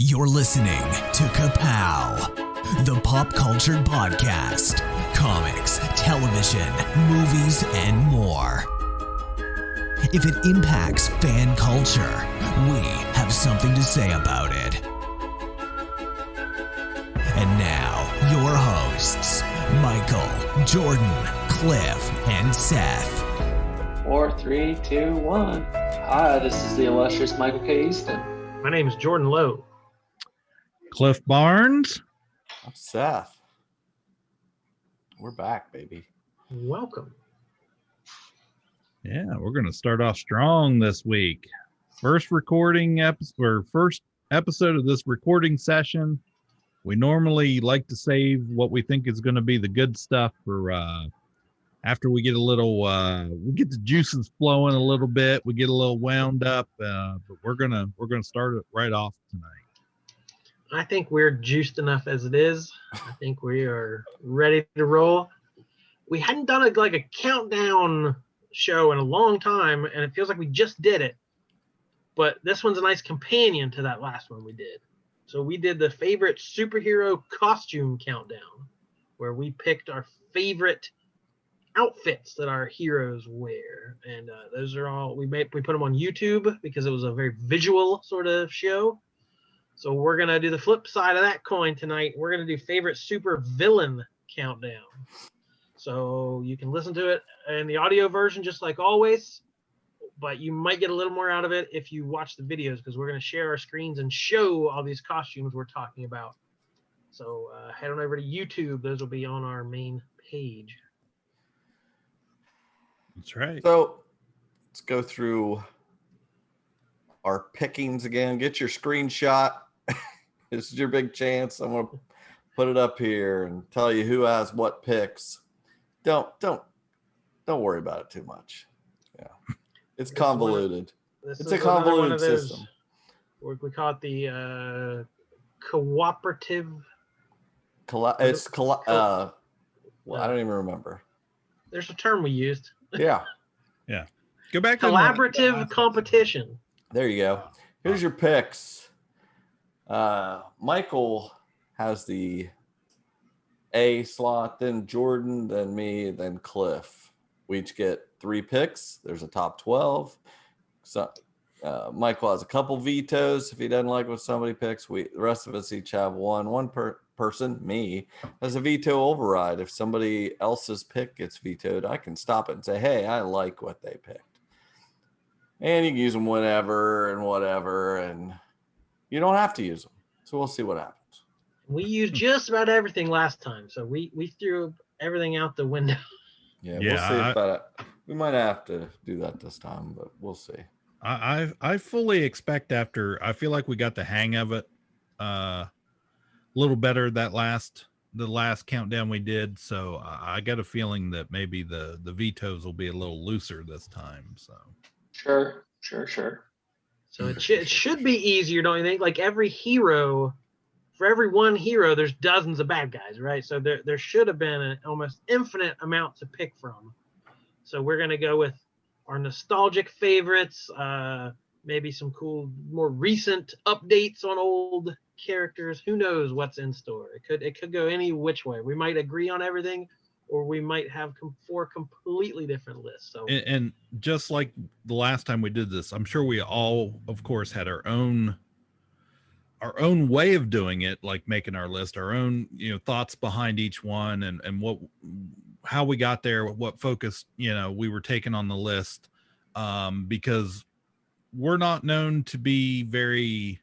You're listening to Ka-Pow, the pop culture podcast, comics, television, movies, and more. If it impacts fan culture, we have something to say about it. And now, your hosts, Michael, Jordan, Cliff, and Seth. 4, 3, 2, 1. Hi, this is the illustrious Michael K. Easton. My name is Jordan Lowe. Cliff Barnes. I'm Seth. We're back, baby. Welcome. Yeah, we're going to start off strong this week. First episode of this recording session. We normally like to save what we think is going to be the good stuff for after we get a little we get the juices flowing a little bit, we get a little wound up, but we're gonna start it right off tonight. I think we're juiced enough as it is. I think we are ready to roll. We hadn't done a countdown show in a long time, and it feels like we just did it. But this one's a nice companion to that last one we did. So we did the favorite superhero costume countdown, where we picked our favorite outfits that our heroes wear, and those are all we put them on YouTube because it was a very visual sort of show. So we're gonna do the flip side of that coin tonight. We're gonna do favorite super villain countdown. So you can listen to it in the audio version just like always, but you might get a little more out of it if you watch the videos, because we're gonna share our screens and show all these costumes we're talking about. So head on over to YouTube. Those will be on our main page. That's right. So let's go through our pickings again. Get your screenshot. This is your big chance. I'm gonna put it up here and tell you who has what picks. Don't worry about it too much. Yeah, it's convoluted. It's a convoluted system. We call it the cooperative. Well, I don't even remember. There's a term we used. Yeah. Go back to collaborative competition. There you go. Here's your picks. Michael has the A slot, then Jordan, then me, then Cliff. We each get 3 picks. There's a top 12. So Michael has a couple vetoes if he doesn't like what somebody picks. The rest of us each have one person, me, has a veto override. If somebody else's pick gets vetoed, I can stop it and say, hey, I like what they picked. And you can use them whenever and whatever, and you don't have to use them. So we'll see what happens. We used just about everything last time, so we threw everything out the window. Yeah, we'll see about it. We might have to do that this time, but we'll see. I fully expect after I feel like we got the hang of it a little better the last countdown we did. So I got a feeling that maybe the vetoes will be a little looser this time. So Sure. So it should be easier, don't you think? Like every hero, for every one hero, there's dozens of bad guys, right? So there should have been an almost infinite amount to pick from. So we're gonna go with our nostalgic favorites, maybe some cool, more recent updates on old characters. Who knows what's in store? It could go any which way. We might agree on everything, or we might have 4 completely different lists. So and just like the last time we did this, I'm sure we all, of course, had our own way of doing it, like making our list, our own, thoughts behind each one, and how we got there, what focus, we were taking on the list, because we're not known to be very,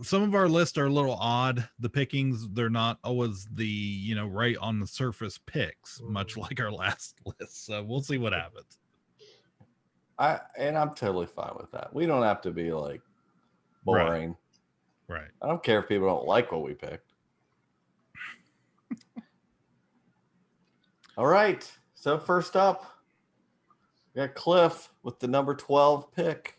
some of our lists are a little odd. The pickings, they're not always the, right on the surface picks, much like our last list. So we'll see what happens. I'm totally fine with that. We don't have to be like boring. Right. I don't care if people don't like what we picked. All right. So first up, we got Cliff with the number 12 pick.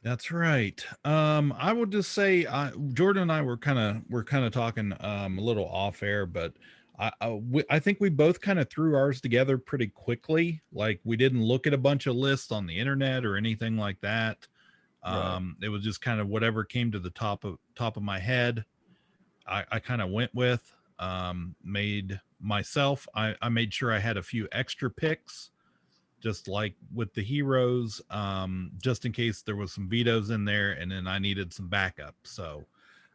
That's right. I would just say Jordan and I were kind of talking a little off air, but I think we both kind of threw ours together pretty quickly. Like we didn't look at a bunch of lists on the internet or anything like that. It was just kind of whatever came to the top of my head. I kind of went with, made myself. I made sure I had a few extra picks, just like with the heroes, just in case there was some vetoes in there, and then I needed some backup. So,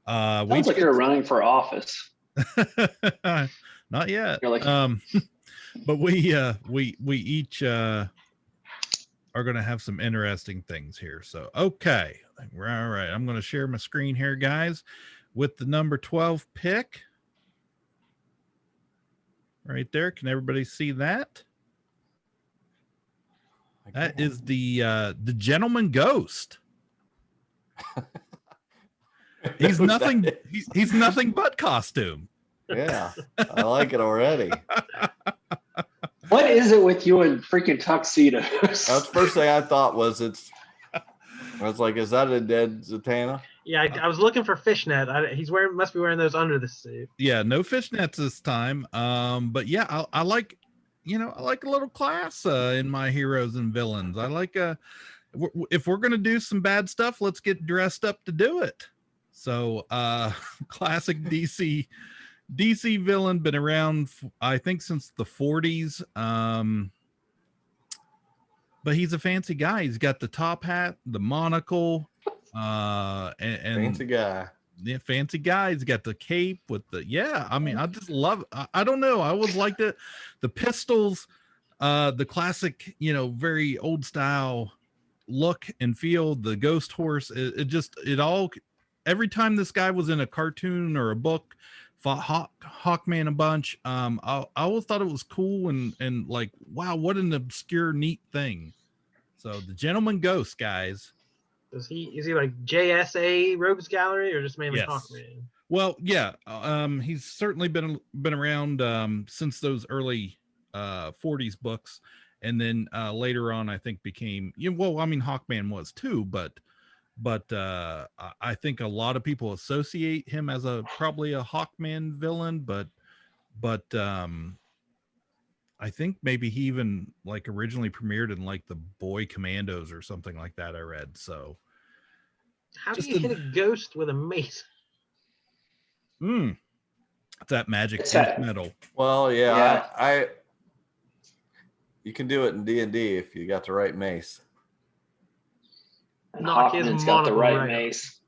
sounds like you're running for office. Not yet. You're like, but we each are going to have some interesting things here. So, okay, we're all right. I'm going to share my screen here, guys, with the number 12 pick right there. Can everybody see that? That is the Gentleman Ghost. He's nothing. He's nothing but costume. Yeah, I like it already. what is it with you and freaking tuxedos? That's the first thing I thought was I was like, is that a dead Zatanna? Yeah, I was looking for fishnet. Must be wearing those under the suit. Yeah, no fishnets this time. But yeah, I like, I like a little class in my heroes and villains. I like if we're gonna do some bad stuff, let's get dressed up to do it. So classic DC villain, been around I think since the 40s. But he's a fancy guy. He's got the top hat, the monocle, and Fancy guy. Yeah, fancy guy. He's got the cape with I mean, I just love I don't know. I always liked it. The pistols, the classic, very old style look and feel, the ghost horse. It all, every time this guy was in a cartoon or a book, fought Hawkman a bunch. I always thought it was cool and like, wow, what an obscure, neat thing. So the Gentleman Ghost, guys. Is he like JSA Rogues Gallery or just mainly Hawkman? Well, yeah. He's certainly been around since those early 40s books, and then later on I think became Hawkman was too, but I think a lot of people associate him as probably a Hawkman villain, but I think maybe he even like originally premiered in like the Boy Commandos or something like that. I read. So how do you hit a ghost with a mace? It's that magic metal. Well, yeah. You can do it in D&D if you got the right mace. Hawkman's got the right mace.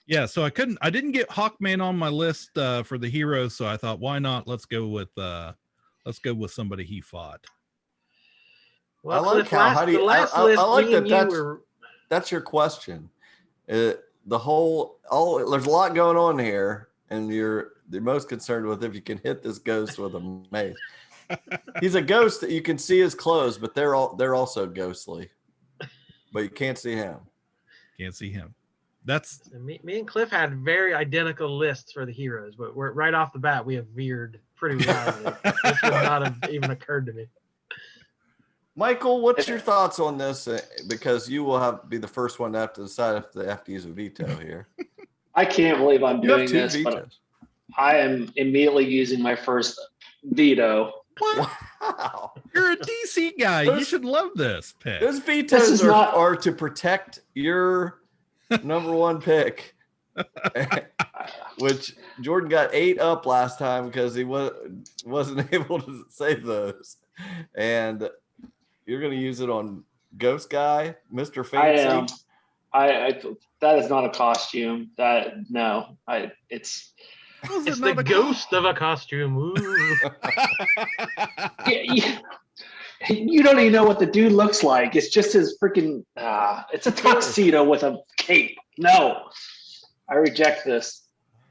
Yeah, so I didn't get Hawkman on my list for the heroes, so I thought, why not? Let's go with somebody he fought. Well, I like Cliff, how do you? I like that. That's your question. There's a lot going on here, and you're most concerned with if you can hit this ghost with a mace. He's a ghost that you can see his clothes, but they're also ghostly. But you can't see him. Can't see him. Me and Cliff had very identical lists for the heroes, but we're right off the bat we have veered pretty wildly. This would not have even occurred to me. Michael, what's your thoughts on this? Because you will be the first one to have to decide if they have to use a veto here. I can't believe I'm doing this, but I am immediately using my first veto. What? Wow. You're a DC guy. You should love this pick. Those vetoes are to protect your number one pick, which Jordan got 8 up last time because he wasn't able to save those. And you're going to use it on Ghost Guy, Mr. Fancy. I that is not a costume. It's the ghost of a costume. You don't even know what the dude looks like. It's just his freaking. It's a tuxedo with a cape. No, I reject this.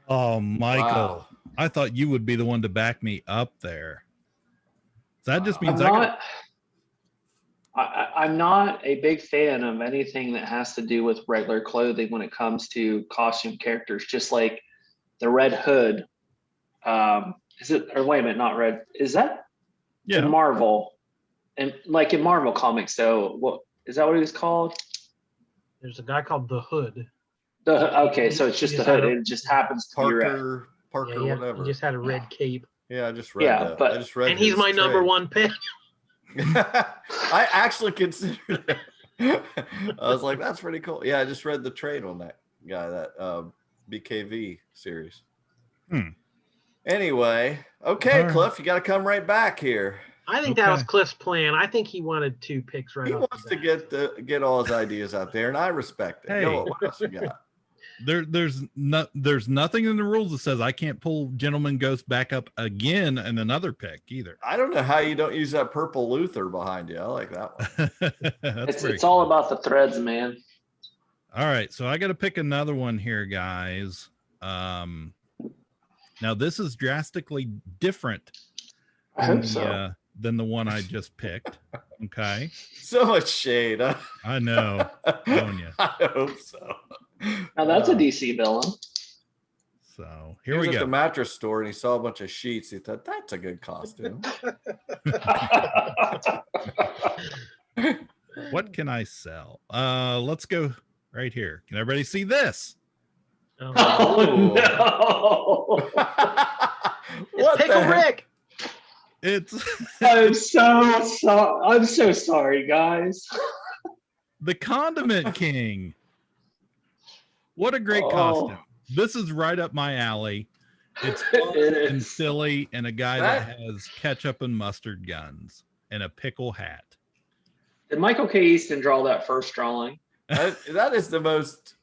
Oh, Michael! Wow. I thought you would be the one to back me up there. That just means I'm not a big fan of anything that has to do with regular clothing when it comes to costume characters. Just like the Red Hood. Is it? Or wait a minute, not Red. Is that? Yeah. In Marvel. And like in Marvel comics, though, what is that? What he was called? There's a guy called the Hood. Okay, so it's just the Hood. It just happens to be red. Parker, he whatever. just had a red cape. Yeah, I just read Yeah, that. but- I just read And he's his my number trade. one pick. I actually considered it. I was like, that's pretty cool. Yeah, I just read the trade on that guy, that BKV series. Anyway, okay, All right. Cliff, you got to come right back here. I think that was Okay. Cliff's plan. I think he wanted 2 picks right He off wants the to bat. get all his ideas out there, and I respect it. Hey. Go, what else you got? There's nothing in the rules that says I can't pull Gentleman Ghost back up again and another pick either. I don't know how you don't use that purple Luther behind you. I like that one. That's It's very all cool. about the threads, man. All right, so I got to pick another one here, guys. Now this is drastically different I hope so. than the one I just picked. Okay, So much shade. Huh? I know. Telling you. I hope so. Now that's a DC villain. So He here was we at the go. mattress store and he saw a bunch of sheets. He thought, that's a good costume. What can I sell? Let's go right here. Can everybody see this? Oh, Oh, no. What it's Pickle the heck? Rick. It's I'm so sorry. I'm so sorry, guys. the Condiment King. What a great Oh. costume. This is right up my alley. It's fun It and is. silly, and a guy that has ketchup and mustard guns and a pickle hat. Did Michael K. Easton draw that first drawing? That is the most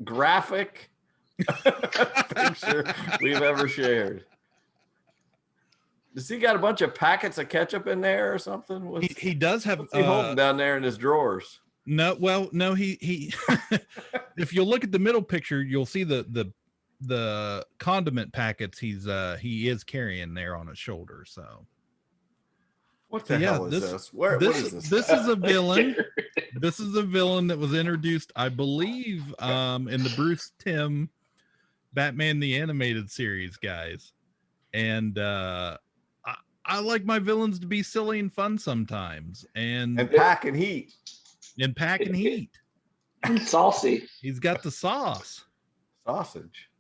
graphic picture we've ever shared. Does he got a bunch of packets of ketchup in there or something? He does have What's he holding down there in his drawers? no. Well, no. He if you look at the middle picture, you'll see the condiment packets he is carrying there on his shoulder. So What So the yeah, hell is this- this? What is this? This is a villain. This is a villain that was introduced, I believe, in the Bruce Timm Batman the Animated Series, guys. And I like my villains to be silly and fun sometimes, and pack and heat. pack and heat. Saucy. He's got the sauce. Sausage.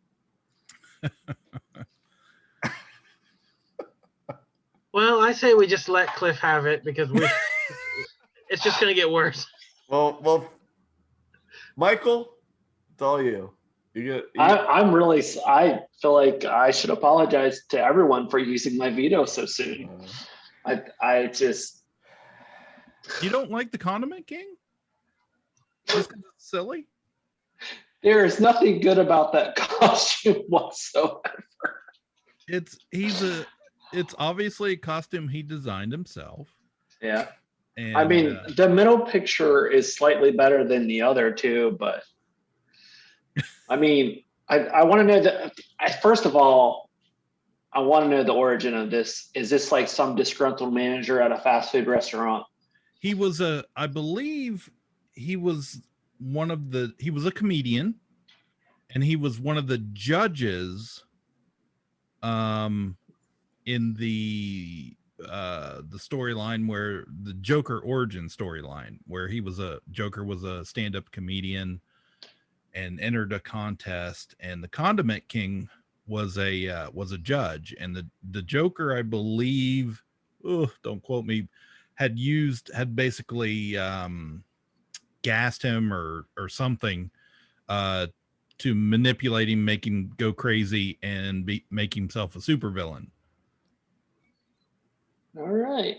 Well, I say we just let Cliff have it because it's just going to get worse. Well, Michael, it's all you. I feel like I should apologize to everyone for using my veto so soon. I just You don't like the Condiment King? Just 'cause it's silly? there is nothing good about that costume whatsoever. It's obviously a costume he designed himself. Yeah. And I mean, the middle picture is slightly better than the other two, but I mean, I want to know first of all, I want to know the origin of this. Is this like some disgruntled manager at a fast food restaurant? I believe he was a comedian, and he was one of the judges in the storyline where the Joker origin storyline, where Joker was a stand-up comedian and entered a contest, and the Condiment King was a judge, and the Joker, I believe, don't quote me, had basically gassed him or something to manipulate him, make him go crazy, and make himself a supervillain. All right.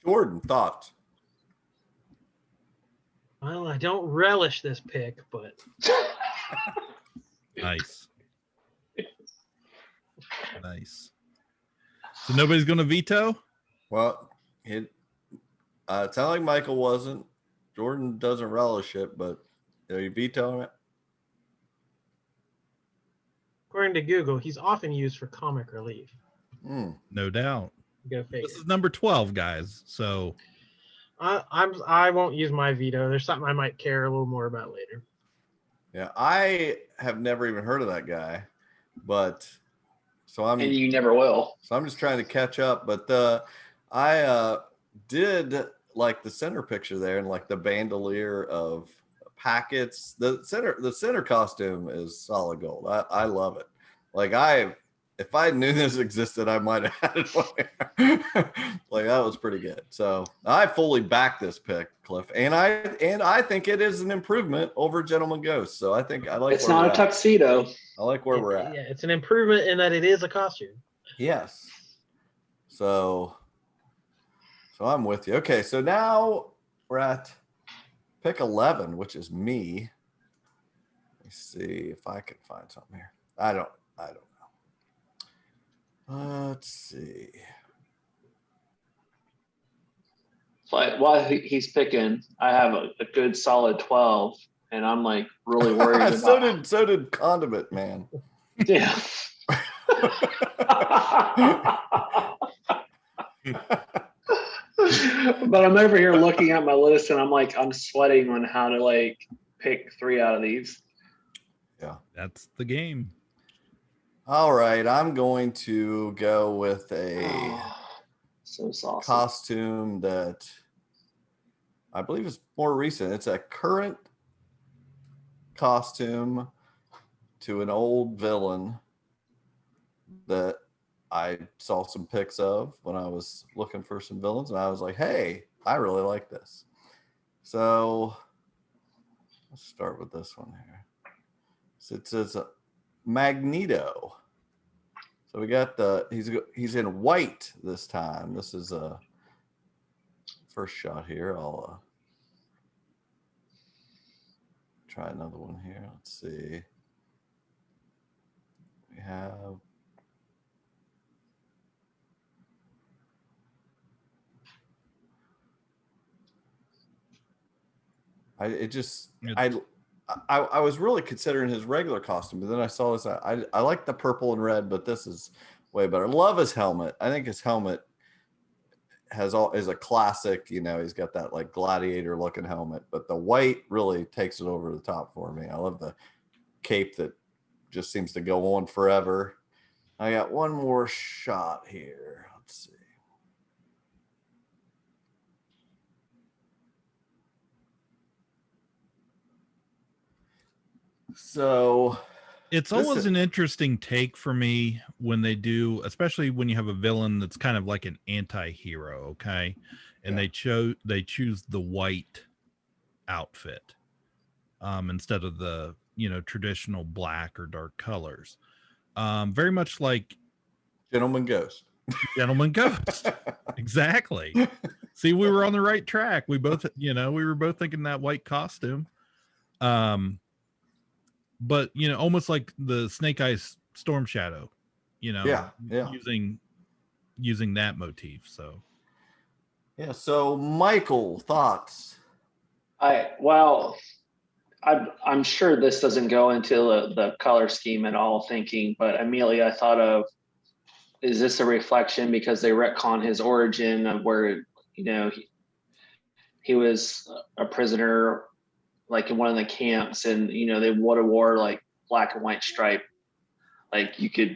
Jordan, thoughts? Well, I don't relish this pick, but Nice. So nobody's going to veto? Well, it sounded like Michael wasn't. Jordan doesn't relish it, but are you vetoing it? according to Google, he's often used for comic relief. No doubt. Go figure. This is number 12, guys. So I won't use my veto. There's something I might care a little more about later. Yeah, I have never even heard of that guy, but And you never will. So I'm just trying to catch up. But I did like the center picture there and like the bandolier of packets. The center costume is solid gold. I love it. Like if I knew this existed, I might have had it on here. Like that was pretty good. So I fully back this pick, Cliff, and I think it is an improvement over Gentleman Ghost. So I think I like. It's not a tuxedo. I like where we're at. Yeah, it's an improvement in that it is a costume. Yes. So I'm with you. Okay, so now we're at pick 11, which is me. Let me see if I can find something here. I don't know. Let's see. While he's picking, I have a good solid 12, and I'm like really worried about. So did Condiment Man. Yeah. But I'm over here looking at my list, and I'm sweating on how to like pick 3 out of these. Yeah, that's the game. All right, I'm going to go with a so saucy costume that I believe is more recent. It's a current costume to an old villain that I saw some pics of when I was looking for some villains, and I was like, hey, I really like this. So let's start with this one here. So it says Magneto. So we got he's in white this time. This is a first shot here. I'll try another one here. Let's see. We have I was really considering his regular costume, but then I saw this. I like the purple and red, but this is way better. Love his helmet. I think his helmet is a classic. You know, he's got that like gladiator looking helmet, but the white really takes it over the top for me. I love the cape that just seems to go on forever. I got one more shot here. Let's see. So it's always an interesting take for me when they do, especially when you have a villain that's kind of like an anti-hero, okay? And they choose the white outfit instead of the, traditional black or dark colors. Very much like Gentleman Ghost. Exactly. See, we were on the right track. We both, we were both thinking that white costume. But almost like the Snake Eyes Storm Shadow, using that motif. So so Michael, thoughts? I'm sure this doesn't go into the color scheme at all thinking, but immediately I thought of, is this a reflection because they retcon his origin of where, he was a prisoner like in one of the camps, and they would have wore like black and white stripe. Like you could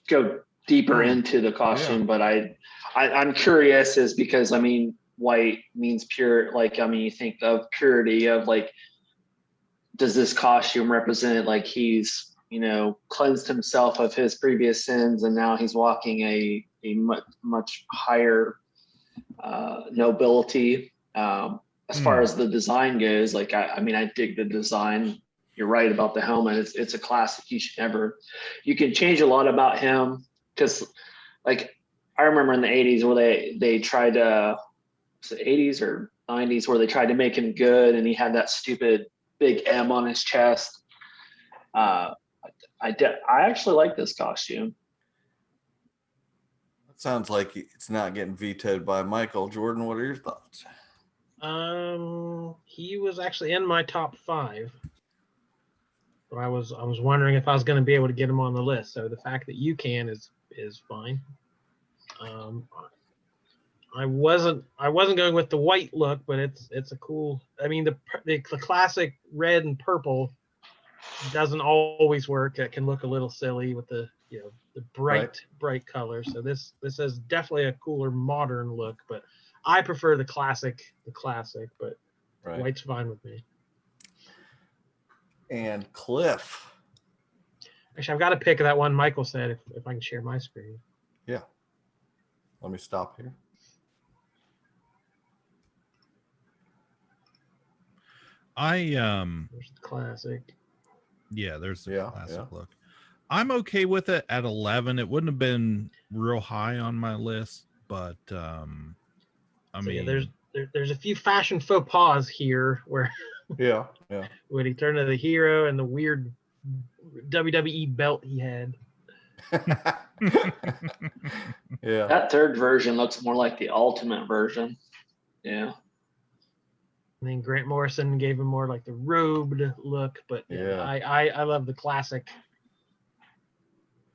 go deeper into the costume, but I'm curious is because white means pure. Like, you think of purity of like, does this costume represent like he's, cleansed himself of his previous sins and now he's walking a much higher nobility. As far as the design goes, like, I dig the design. You're right about the helmet. It's a classic. You can change a lot about him because like, I remember in the 80s where they tried to, was it 80s or 90s where they tried to make him good and he had that stupid big M on his chest. I actually like this costume. That sounds like it's not getting vetoed by Michael. Jordan, what are your thoughts? He was actually in my top 5. But I was wondering if I was going to be able to get him on the list. So the fact that you can is fine. I wasn't going with the white look, but it's a cool. The classic red and purple doesn't always work. It can look a little silly with the the bright color. So this is definitely a cooler modern look, but I prefer the classic. But Right. White's fine with me. And Cliff. Actually, I've got a pick of that one Michael said if I can share my screen. Yeah. Let me stop here. There's the classic. Yeah, there's the Yeah, classic yeah. look. I'm okay with it at 11. It wouldn't have been real high on my list, but I So mean, yeah, there's a few fashion faux pas here where Yeah. when he turned into the hero and the weird WWE belt he had. Yeah. That third version looks more like the ultimate version. Yeah. And then Grant Morrison gave him more like the robed look, but Yeah. I love the classic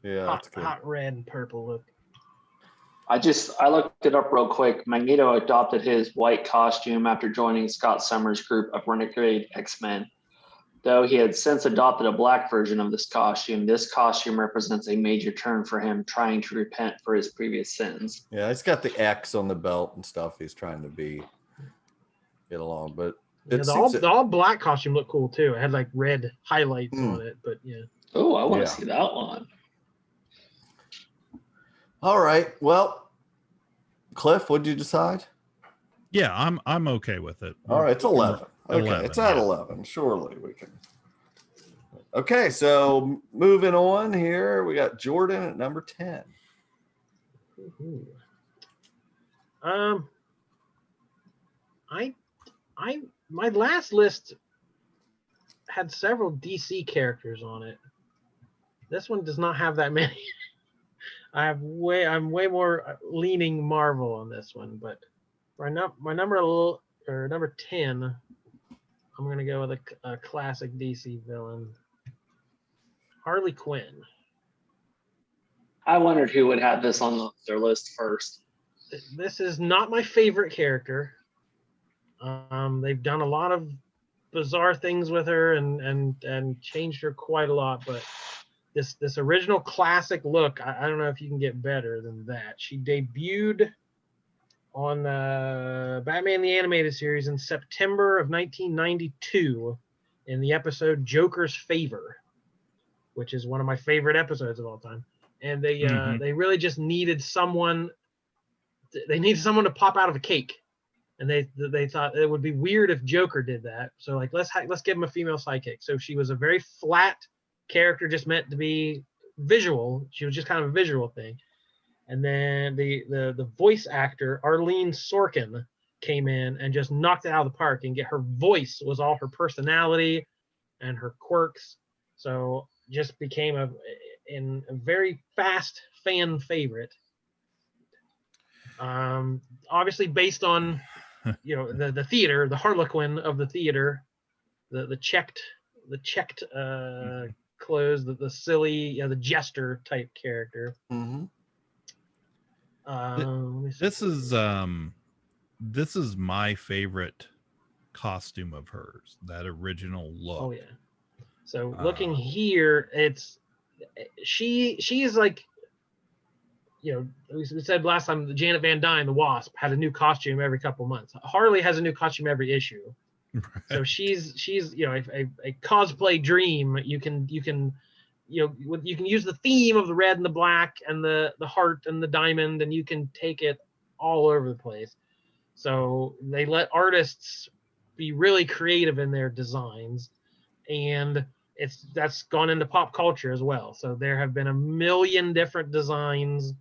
Yeah, that's good. hot red and purple look. I looked it up real quick. Magneto adopted his white costume after joining Scott Summers' group of Renegade X-Men. Though he had since adopted a black version of this costume represents a major turn for him, trying to repent for his previous sins. Yeah, he's got the X on the belt and stuff. He's trying to get along, but Yeah, the all black costume looked cool too. It had like red highlights on it, but yeah. Oh, I want to see that one. All right. Well, Cliff, what'd you decide? yeah, I'm okay with it. All right, it's 11. Okay, 11, it's at yeah. 11. Surely we can. Okay, so moving on here, we got Jordan at number 10. Ooh. My last list had several DC characters on it. This one does not have that many. I'm way more leaning Marvel on this one, but my number 10, I'm gonna go with a classic DC villain, Harley Quinn. I wondered who would have this on their list first. This is not my favorite character. They've done a lot of bizarre things with her and changed her quite a lot, but this original classic look, I don't know if you can get better than that. She debuted on Batman the Animated Series in September of 1992 in the episode Joker's Favor, which is one of my favorite episodes of all time. And they really just needed someone. They needed someone to pop out of a cake, and they thought it would be weird if Joker did that. So like let's give him a female sidekick. So she was a very flat character, just meant to be visual. She was just kind of a visual thing. And then the voice actor Arlene Sorkin came in and just knocked it out of the park. And her voice was all her personality and her quirks. So just became a very fast fan favorite. Obviously based on the theater, the Harlequin of the theater, the checked clothes, the silly, the jester type character. Mm-hmm. This is my favorite costume of hers, that original look. Oh yeah. So looking here, she is like, we said last time, Janet Van Dyne, the Wasp, had a new costume every couple months. Harley has a new costume every issue. Right. So she's a cosplay dream. You can use the theme of the red and the black and the heart and the diamond, and you can take it all over the place. So they let artists be really creative in their designs, and that's gone into pop culture as well. So there have been a million different designs,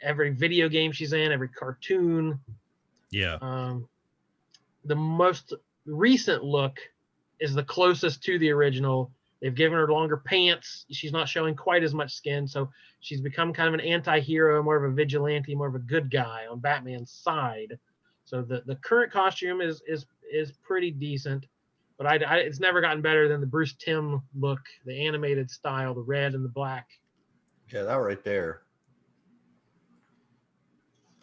every video game she's in, every cartoon. Yeah. The most recent look is the closest to the original. They've given her longer pants. She's not showing quite as much skin, so she's become kind of an anti-hero, more of a vigilante, more of a good guy on Batman's side. So the current costume is pretty decent, but it's never gotten better than the Bruce Timm look, the animated style, the red and the black. Yeah, that right there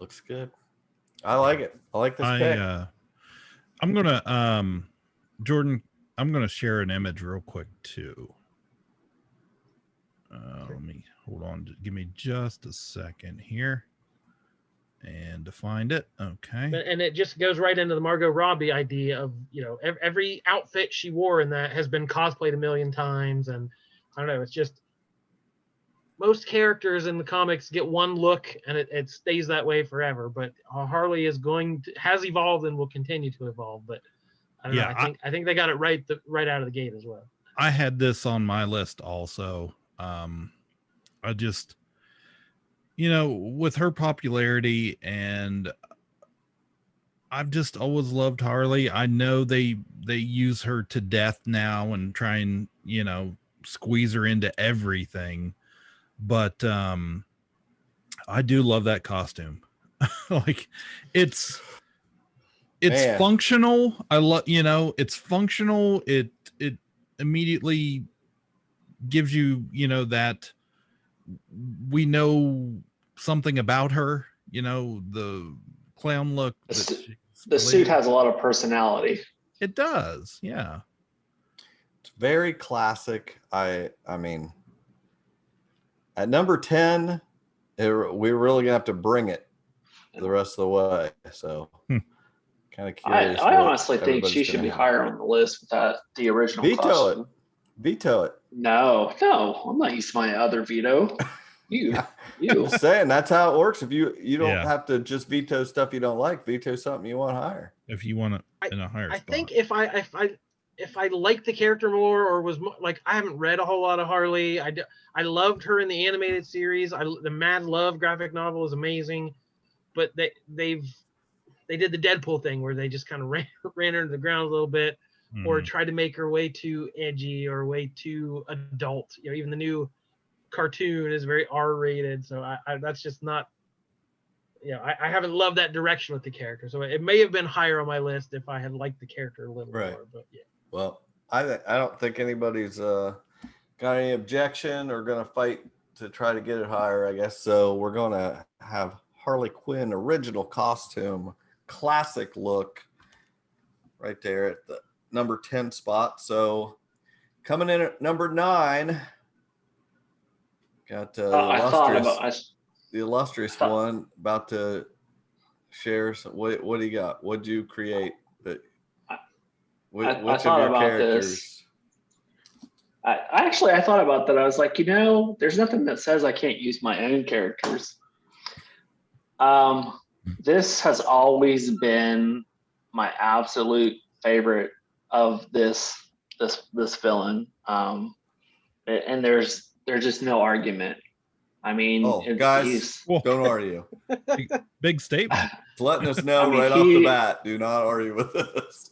looks good. I like it. I like this pick. I'm gonna Jordan, I'm gonna share an image real quick too. Let me hold on. Give me just a second here. And to find it, okay. And it just goes right into the Margot Robbie idea of, you know, every outfit she wore in that has been cosplayed a million times. And I don't know, it's just most characters in the comics get one look and it stays that way forever. But Harley has evolved and will continue to evolve. But I don't know. I think they got it right out of the gate as well. I had this on my list also. I just, you know, with her popularity, and I've just always loved Harley. I know they use her to death now and try and, you know, squeeze her into everything, but I do love that costume. Like it's Man. functional. I love, you know, it's functional. It immediately gives you, you know, that we know something about her, you know, the clown look. The suit has a lot of personality. It does. Yeah. It's very classic. I mean, at number 10, we're really gonna have to bring it the rest of the way. So kind of curious. I honestly think she should be higher on the list without the original costume. Veto it. No, I'm not using my other veto. You. I'm just saying that's how it works. If you don't have to just veto stuff you don't like, veto something you want higher. If you want it in a higher spot. I think if I liked the character more, or was more, like, I haven't read a whole lot of Harley. I loved her in the animated series. The Mad Love graphic novel is amazing, but they did the Deadpool thing where they just kind of ran her into the ground a little bit. Or tried to make her way too edgy or way too adult. You know, even the new cartoon is very R-rated, so I that's just not. You know, I haven't loved that direction with the character, so it may have been higher on my list if I had liked the character a little more. But yeah. Well, I don't think anybody's got any objection or gonna fight to try to get it higher, I guess. So we're gonna have Harley Quinn original costume, classic look, right there at the number 10 spot. So coming in at number 9, got the illustrious one about to share some. What do you got? What'd you create? Which of your characters? I thought about that. I was like, you know, there's nothing that says I can't use my own characters. This has always been my absolute favorite of this villain, and there's just no argument. I mean, guys, don't argue. Big statement. It's letting us know off the bat. Do not argue with us.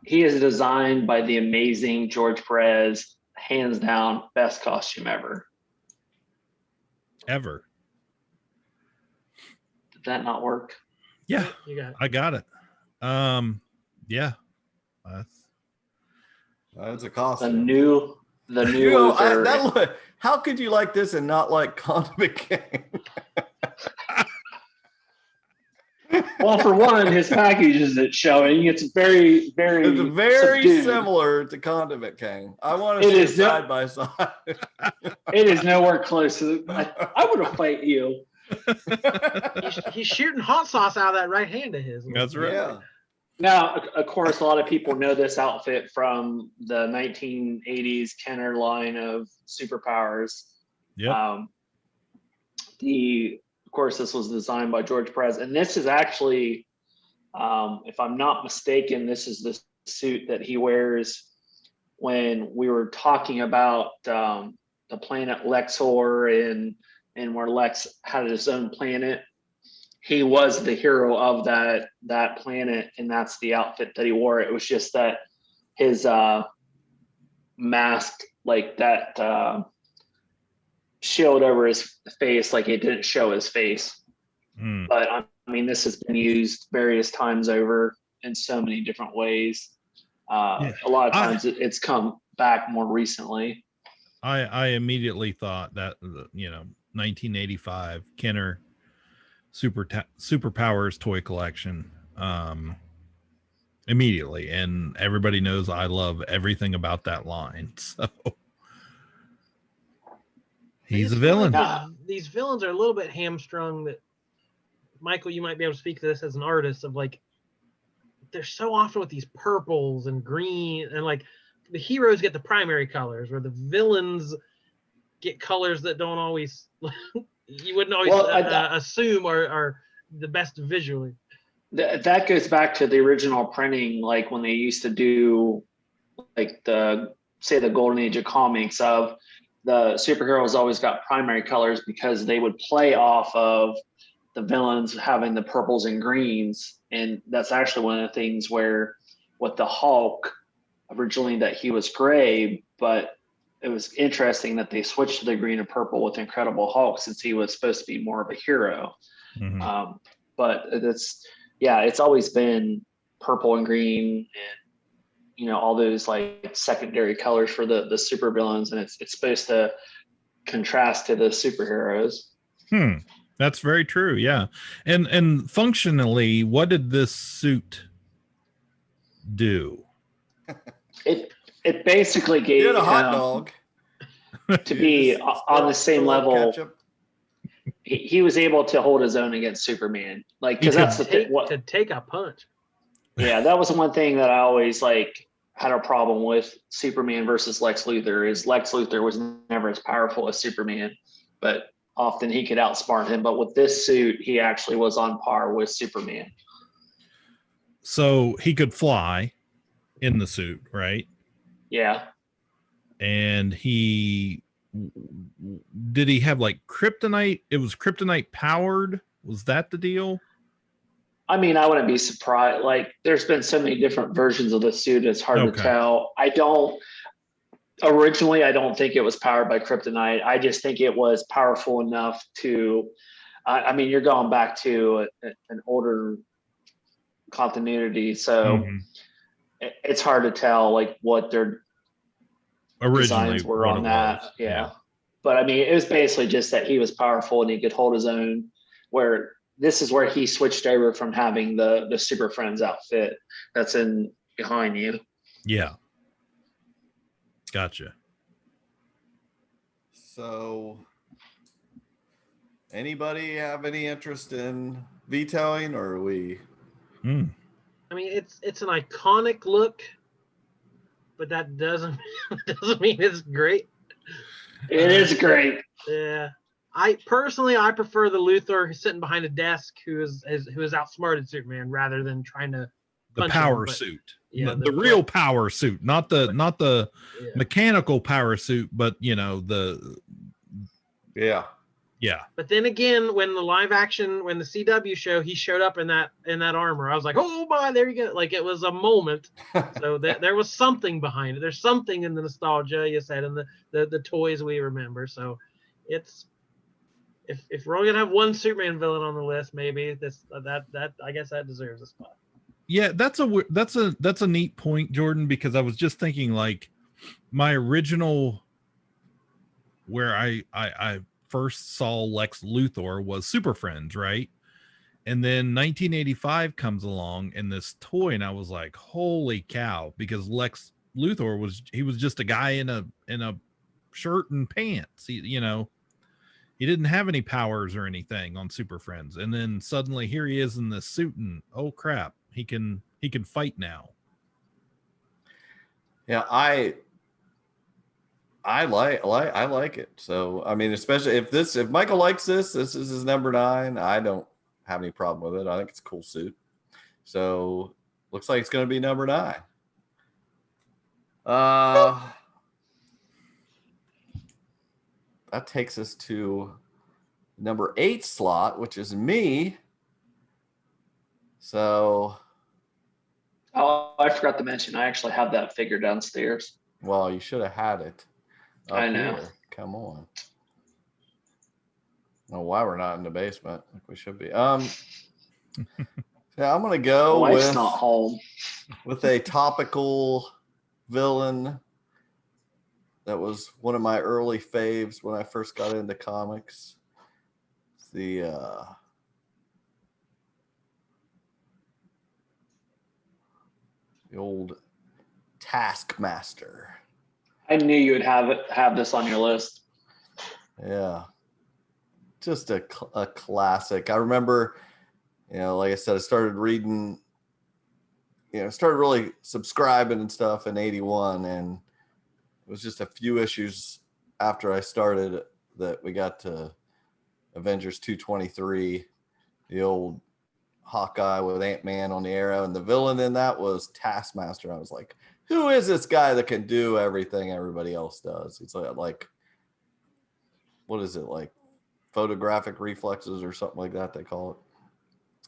He is designed by the amazing George Perez, hands down, best costume ever. Ever. Did that not work? Yeah, you got it. I got it. Yeah. That's a costume. The new. How could you like this and not like Condiment King? Well, for one, his package isn't showing. It's very, very. It's very subdued. Similar to Condiment King. I want to see it side by side. It is nowhere close to. I would have fight you. He's shooting hot sauce out of that right hand of his. That's right. Yeah. Now, of course, a lot of people know this outfit from the 1980s Kenner line of superpowers. Yeah. Of course, this was designed by George Perez, and this is actually, if I'm not mistaken, this is the suit that he wears when we were talking about the planet Lexor and where Lex had his own planet. He was the hero of that planet, and that's the outfit that he wore. It was just that his mask, like that shield over his face, like it didn't show his face. But I mean, this has been used various times over in so many different ways. A lot of times it's come back more recently. I immediately thought that, 1985 Kenner Superpowers toy collection, immediately, and everybody knows I love everything about that line, so he's a villain. These villains are a little bit hamstrung, that Michael, you might be able to speak to this as an artist of like, they're so often with these purples and green, and like the heroes get the primary colors, where the villains get colors that don't always you wouldn't always assume are the best visually. That goes back to the original printing, like when they used to do like the Golden Age of comics of the superheroes always got primary colors because they would play off of the villains having the purples and greens. And that's actually one of the things where with the Hulk originally that he was gray, but it was interesting that they switched to the green and purple with Incredible Hulk since he was supposed to be more of a hero. Mhm. But it's always been purple and green and all those like secondary colors for the super villains, and it's supposed to contrast to the superheroes. That's very true. Yeah. And functionally, what did this suit do? It basically gave Get a hot him dog to be on the same level. He was able to hold his own against Superman, like because that's the thing. To take a punch. Yeah, that was the one thing that I always like had a problem with Superman versus Lex Luthor. Is Lex Luthor was never as powerful as Superman, but often he could outsmart him. But with this suit, he actually was on par with Superman. So he could fly in the suit, right? Yeah. And did he have like kryptonite? It was kryptonite powered. Was that the deal? I mean, I wouldn't be surprised. Like, there's been so many different versions of the suit. It's hard to tell. Originally, I don't think it was powered by kryptonite. I just think it was powerful enough to, I mean, you're going back to an older continuity. So it's hard to tell like what their designs were on that. Yeah. But I mean, it was basically just that he was powerful and he could hold his own, where this is where he switched over from having the Super Friends outfit that's in behind you. Yeah. Gotcha. So anybody have any interest in vetoing, or are we? I mean, it's an iconic look, but that doesn't mean it's great. It is great. Yeah. I prefer the Luthor who's sitting behind a desk who is outsmarted Superman rather than trying to the power suit. Yeah, the real power suit, not the mechanical power suit, but the yeah. But then again, when the CW show, he showed up in that armor. I was like, oh my, there you go. Like, it was a moment. So there was something behind it. There's something in the nostalgia, you said, and the toys we remember. So it's if we're only gonna have one Superman villain on the list, maybe that I guess that deserves a spot. Yeah, that's a neat point, Jordan, because I was just thinking like my original where I first saw Lex Luthor was Super Friends, right? And then 1985 comes along and this toy, and I was like, holy cow, because Lex Luthor was just a guy in a shirt and pants. He didn't have any powers or anything on Super Friends. And then suddenly here he is in this suit, and oh crap, he can fight now. Yeah, I like it. So I mean, especially if Michael likes this is his number 9. I don't have any problem with it. I think it's a cool suit. So looks like it's going to be number 9. That takes us to number 8 slot, which is me. So, oh, I forgot to mention, I actually have that figure downstairs. Well, you should have had it. I know. Here. Come on. I don't know why we're not in the basement like we should be. Yeah, I'm gonna go wife's not home. With a topical villain that was one of my early faves when I first got into comics. It's the old Taskmaster. I knew you would have this on your list. Yeah, just a classic. I remember You know, like I said, I started reading, started really subscribing and stuff in 81. And it was just a few issues after I started that we got to Avengers 223, the old Hawkeye with Ant-Man on the arrow. And the villain in that was Taskmaster. I was like, who is this guy that can do everything everybody else does? He's like what is it, like photographic reflexes or something like that they call it.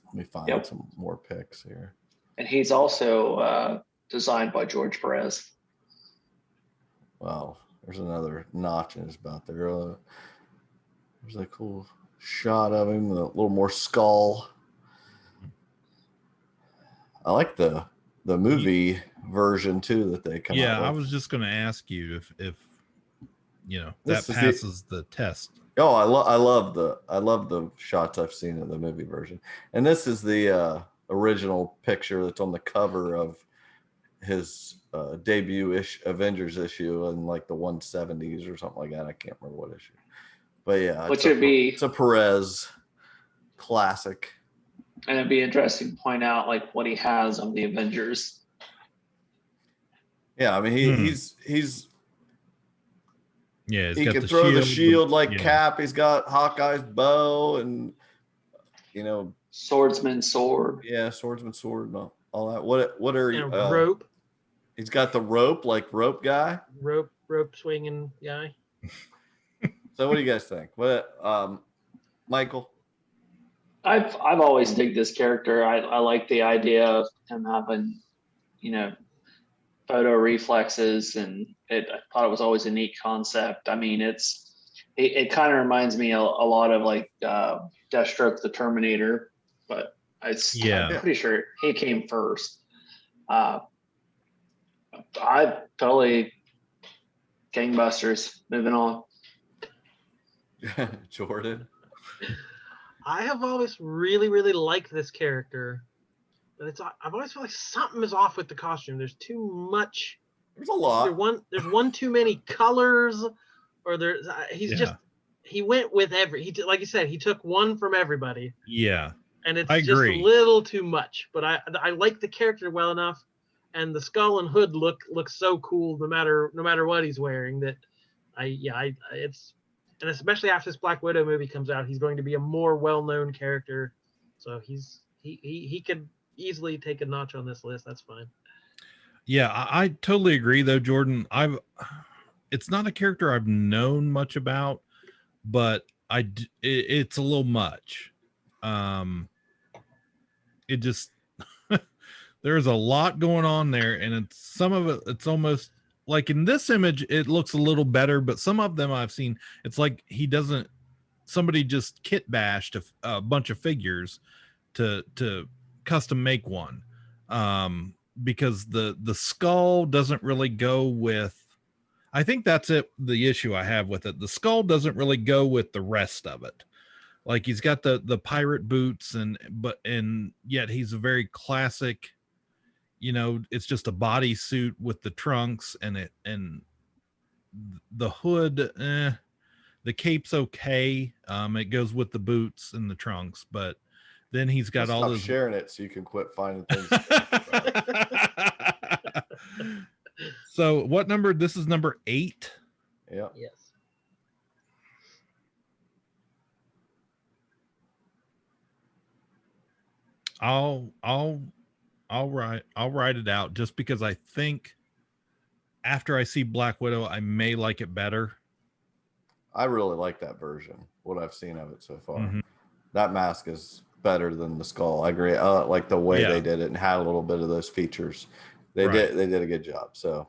Let me find some more pics here. And he's also designed by George Perez. Wow, there's another notch in his belt there. There's a cool shot of him, a little more skull. I like the movie version too that they come out with. Yeah, I was just going to ask you if This that passes the test. Oh, I love the shots I've seen in the movie version. And this is the original picture that's on the cover of his debut Avengers issue in like the 170s or something like that. I can't remember what issue. But yeah, it's a Perez classic. And it'd be interesting to point out like what he has on the Avengers. Yeah, I mean he's yeah, he can throw the shield like Cap. He's got Hawkeye's bow and swordsman's sword. Yeah, swordsman's sword and all that. What are you? Rope. He's got the rope, like rope guy. Rope swinging guy. So what do you guys think? What, Michael? I've always digged this character. I like the idea of him having, photo reflexes, and I thought it was always a neat concept. I mean, it kind of reminds me a lot of like Deathstroke the Terminator, but I'm pretty sure he came first. I totally gangbusters. Moving on. Jordan. I have always really, really liked this character, but I've always felt like something is off with the costume. There's too much. There's a lot. There's one too many colors, or he went with like you said, he took one from everybody. Yeah, and it's just a little too much. But I like the character well enough, and the skull and hood look so cool no matter what he's wearing. That and especially after this Black Widow movie comes out, he's going to be a more well-known character. So he could easily take a notch on this list. That's fine. Yeah, I totally agree though, Jordan. It's not a character I've known much about, but it's a little much. It just there's a lot going on there, and some of it's almost like in this image, it looks a little better, but some of them I've seen, it's like somebody just kit bashed a bunch of figures to custom make one. Because the skull doesn't really go with, I think that's the issue I have with it. The skull doesn't really go with the rest of it. Like he's got the pirate boots and yet he's a very classic, it's just a body suit with the trunks and the hood, the cape's okay. It goes with the boots and the trunks, but then he's got all those sharing it so you can quit finding things. So what number? This is number 8. Yeah. Yes. I'll write it out just because I think after I see Black Widow, I may like it better. I really like that version. What I've seen of it so far, Mm-hmm. That mask is better than the skull. I agree. I like the way they did it and had a little bit of those features. They did a good job. So,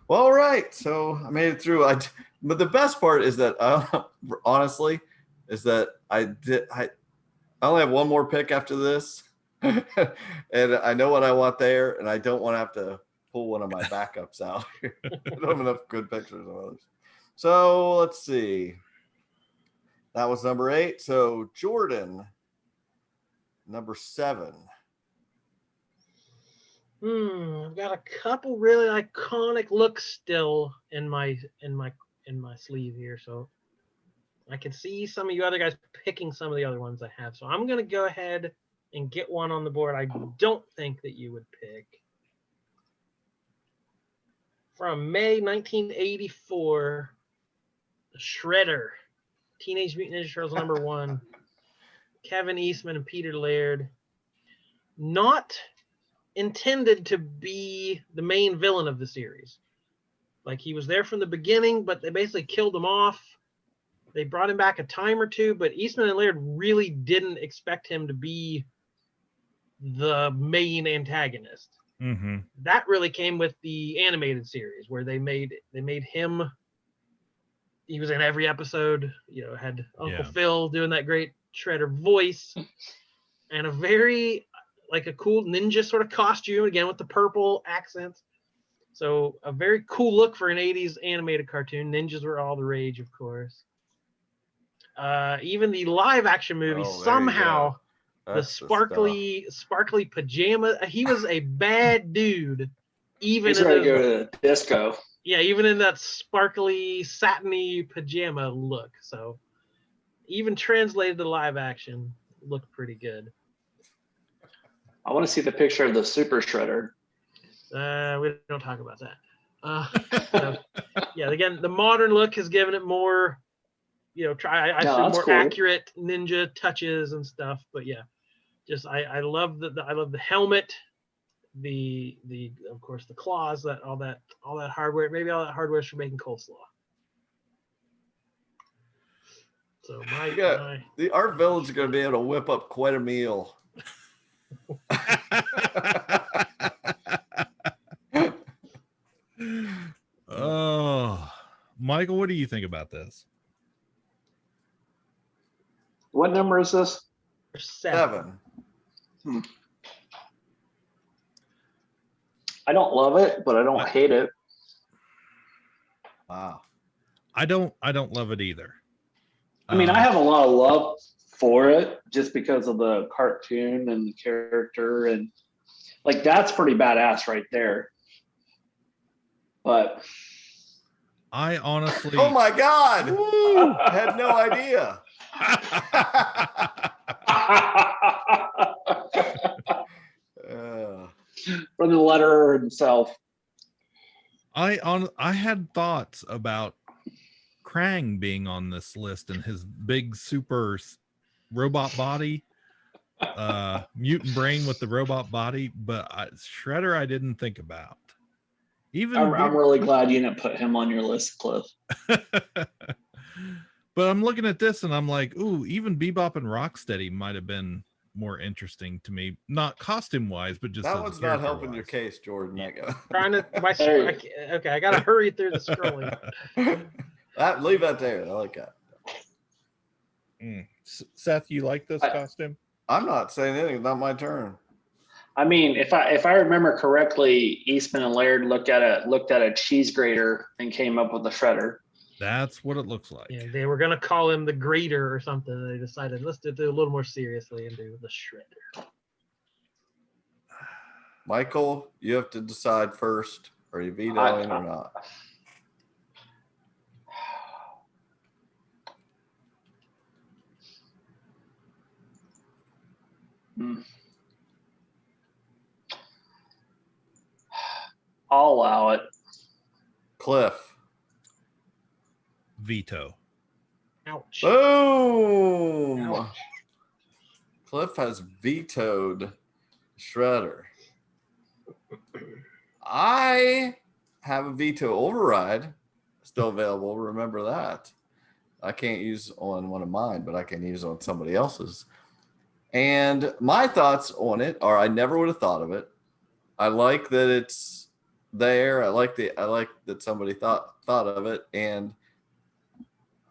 well, all right. So I made it through. But the best part is that honestly, is that I only have one more pick after this, and I know what I want there, and I don't want to have to pull one of my backups out. I don't have enough good pictures of others. So let's see. That was number 8. So Jordan, number 7. I've got a couple really iconic looks still in my sleeve here, so I can see some of you other guys picking some of the other ones I have. So I'm gonna go ahead and get one on the board I don't think that you would pick. From May 1984, The Shredder, Teenage Mutant Ninja Turtles #1, Kevin Eastman and Peter Laird. Not intended to be the main villain of the series. Like, he was there from the beginning, but they basically killed him off. They brought him back a time or two, but Eastman and Laird really didn't expect him to be the main antagonist. Mm-hmm. That really came with the animated series, where they made him. He was in every episode. You know, had Uncle Phil doing that great Shredder voice, and a very like a cool ninja sort of costume, again with the purple accents. So a very cool look for an 80s animated cartoon. Ninjas were all the rage, of course. Even the live action movie, somehow the sparkly pajama. He was a bad dude. Even he's ready to go to the disco. Yeah, even in that sparkly, satiny pajama look. So even translated to live action, looked pretty good. I want to see the picture of the Super Shredder. We don't talk about that. So, yeah, again, the modern look has given it more, you know, more cool. Accurate ninja touches and stuff. But yeah, just I love I love the helmet, the of course the claws, all that hardware. Maybe all that hardware is for making coleslaw. So our village is going to be able to whip up quite a meal. Oh, Michael, what do you think about this? What number is this? 7. I don't love it, but I don't hate it. Wow. I don't love it either. I mean, I have a lot of love for it just because of the cartoon and the character, and like that's pretty badass right there. But I honestly, oh my God, I had no idea. From the letterer himself. I had thoughts about Krang being on this list and his big super robot body, mutant brain with the robot body, but Shredder I didn't think about. Even I'm really glad you didn't put him on your list, Cliff. But I'm looking at this and I'm like, ooh, even Bebop and Rocksteady might have been more interesting to me, not costume wise, but just that one's not helping your case, Jordan. Yeah. Trying to okay, I gotta hurry through the scrolling. Leave that there. I like that. Seth, you like this costume? I'm not saying anything. Not my turn. I mean, if I remember correctly, Eastman and Laird looked at a cheese grater and came up with the Shredder. That's what it looks like. Yeah, they were gonna call him the Grater or something. They decided let's do it a little more seriously and do the Shredder. Michael, you have to decide first. Are you vetoing or not? I'll allow it. Cliff. Veto. Ouch. Boom. Ouch. Cliff has vetoed Shredder. I have a veto override still available. Remember that. I can't use on one of mine, but I can use on somebody else's. And my thoughts on it are I never would have thought of it. I like that it's there. I like that somebody thought of it, and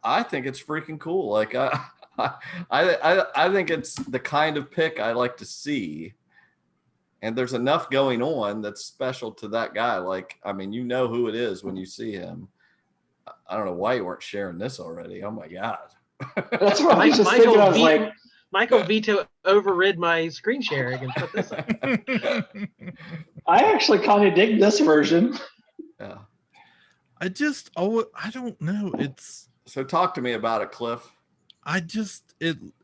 I think it's freaking cool. Like I think it's the kind of pick I like to see. And there's enough going on that's special to that guy. Like, I mean, you know who it is when you see him. I don't know why you weren't sharing this already. Oh my God. That's what I was just thinking. I was like, Michael Veto overrid my screen sharing and put this up. I actually kind of dig this version. Yeah. I don't know. So talk to me about it, Cliff.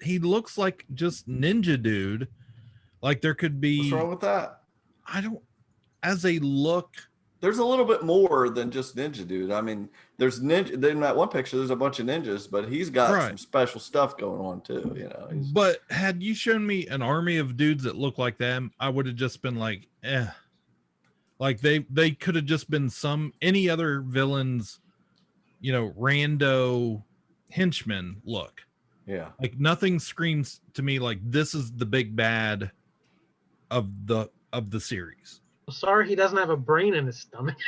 He looks like just Ninja Dude Like there could be. What's wrong with that? I don't. As a look. There's a little bit more than just Ninja Dude. I mean, there's ninja in that one picture. There's a bunch of ninjas, but he's got some special stuff going on too. You know. But had you shown me an army of dudes that look like them, I would have just been like, eh. Like they could have just been any other villains, you know, rando henchman look. Yeah. Like nothing screams to me like this is the big bad of the series. Sorry, he doesn't have a brain in his stomach.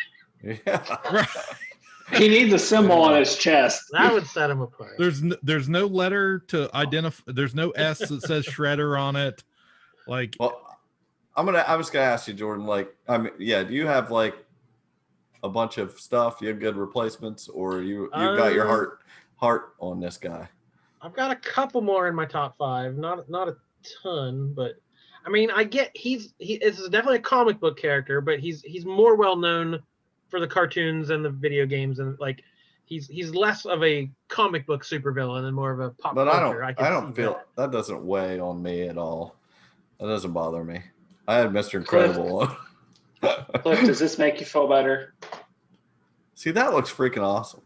Yeah. Right. He needs a symbol on his chest. That would set him apart. There's no letter to identify. There's no S that says Shredder on it. Like, well, I'm just gonna ask you, Jordan. Like, I mean, yeah, do you have like a bunch of stuff? You have good replacements, or you got your heart on this guy? I've got a couple more in my top 5. Not a ton, but I mean, I get it's definitely a comic book character, but he's more well known for the cartoons and the video games, and like he's less of a comic book supervillain and more of a pop culture. I don't feel that doesn't weigh on me at all. That doesn't bother me. I had Mr. Incredible on. Cliff, does this make you feel better? See, that looks freaking awesome.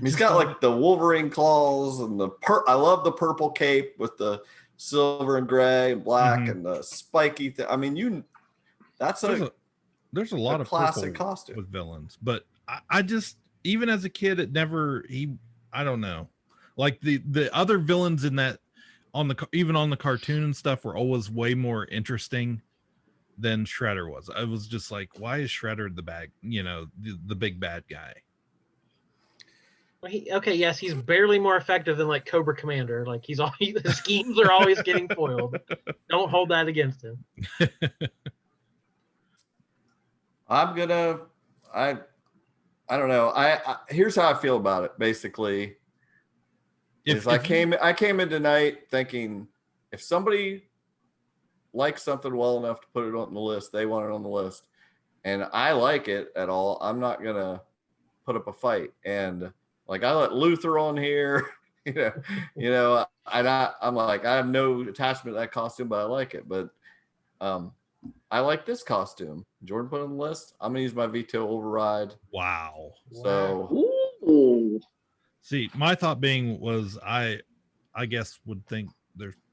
He's got like the Wolverine claws and I love the purple cape with the silver and gray and black and the spiky thing. I mean, there's a lot of classic costume with villains, but I just, even as a kid, I don't know. Like the other villains in that even on the cartoon and stuff were always way more interesting than Shredder was. I was just like, why is Shredder the big bad guy? Well, yes, he's barely more effective than like Cobra Commander. Like his schemes are always getting foiled. Don't hold that against him. I don't know. Here's how I feel about it. Basically, I came in tonight thinking if somebody likes something well enough to put it on the list, they want it on the list, and I like it at all, I'm not gonna put up a fight. And like I let Luther on here, I'm like, I have no attachment to that costume, but I like it. But I like this costume. Jordan put it on the list. I'm gonna use my veto override. Wow. So ooh. See, my thought being was I guess would think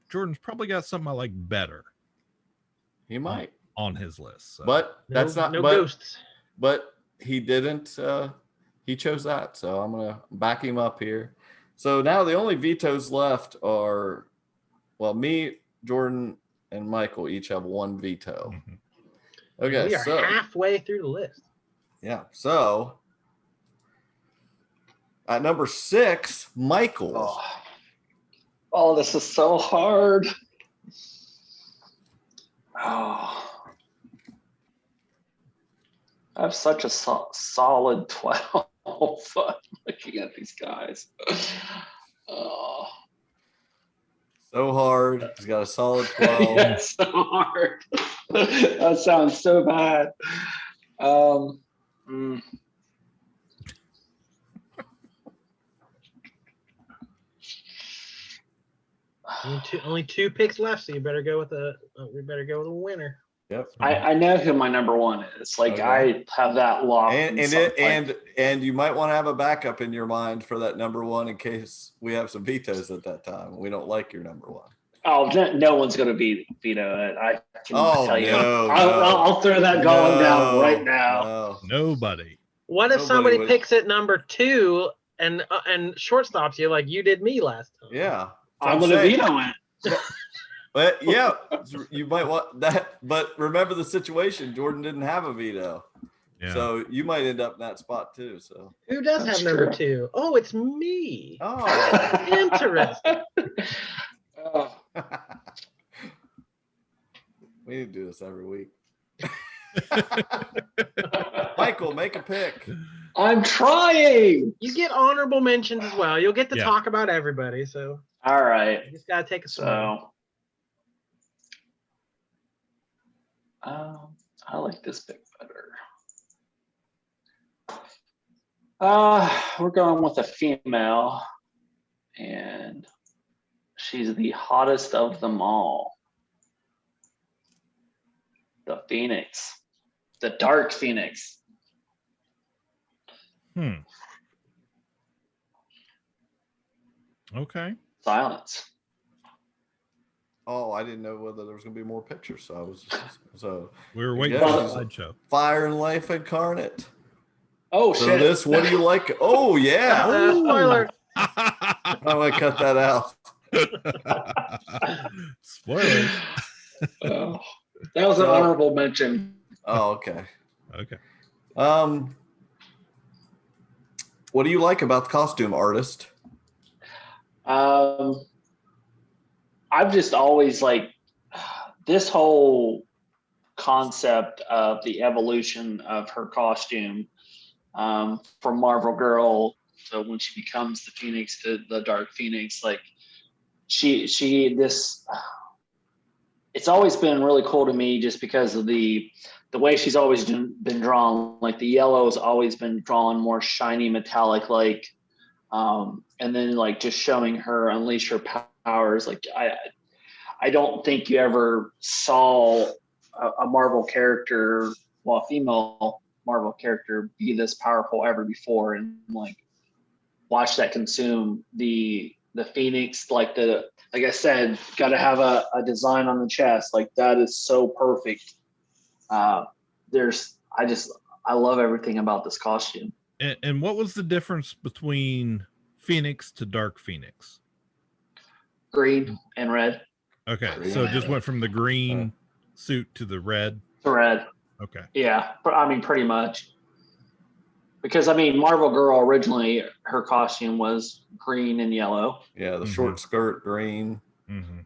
Jordan's probably got something I like better. He might on his list. So. But that's not ghosts. But he didn't he chose that. So I'm gonna back him up here. So now the only vetoes left are me, Jordan, and Michael each have one veto. Mm-hmm. Okay, we are halfway through the list. Yeah. So at number 6, Michael. Oh, this is so hard. Oh, I have such a solid 12. Looking at these guys. Oh. So hard. He's got a solid 12. Yeah, it's so hard. That sounds so bad. Only 2 picks left, so you better go with a winner. Yep. I know who my number 1 is. Like okay. I have that locked. And you might want to have a backup in your mind for that number 1 in case we have some vetoes at that time. We don't like your number 1. Oh, no one's going to veto it. I can tell you. I'll throw that golem down right now. Nobody. What if somebody picks it number 2 and shortstops you like you did me last time? Yeah. I'm going to veto it. But yeah, you might want that. But remember the situation. Jordan didn't have a veto. Yeah. So you might end up in that spot too. So who does have number 2? Oh, it's me. Oh, interesting. We need to do this every week. Michael, make a pick. I'm trying. You get honorable mentions as well. You'll get to talk about everybody. So all right, you just gotta take a swing. I like this pick better. We're going with a female, and she's the hottest of them all. The Phoenix. The Dark Phoenix. Okay. Silence. Oh, I didn't know whether there was going to be more pictures. So I was We were waiting Yeah, for the he's- slideshow. Fire and Life Incarnate. Oh, So shit. this, what do you like? Oh yeah. Spoiler. I'm gonna cut that out. Spoilers. Oh, that was an So- honorable mention. Oh, okay. Okay. What do you like about the costume artist? I've just always like this whole concept of the evolution of her costume from Marvel Girl. So when she becomes the Phoenix to the Dark Phoenix, like it's always been really cool to me just because of the way she's always been drawn. Like the yellow has always been drawn more shiny metallic like, and then like just showing her unleash her powers. Like I don't think you ever saw a Marvel character, well, a female Marvel character be this powerful ever before, and like watch that consume the Phoenix. Like I said, got to have a design on the chest. Like that is so perfect. I love everything about this costume. And what was the difference between Phoenix to Dark Phoenix? Green and red. Okay, so it just went from the green suit to the red. To red. Okay. Yeah, I mean, pretty much. Because I mean, Marvel Girl originally her costume was green and yellow. Yeah, the short skirt, green. Mm-hmm.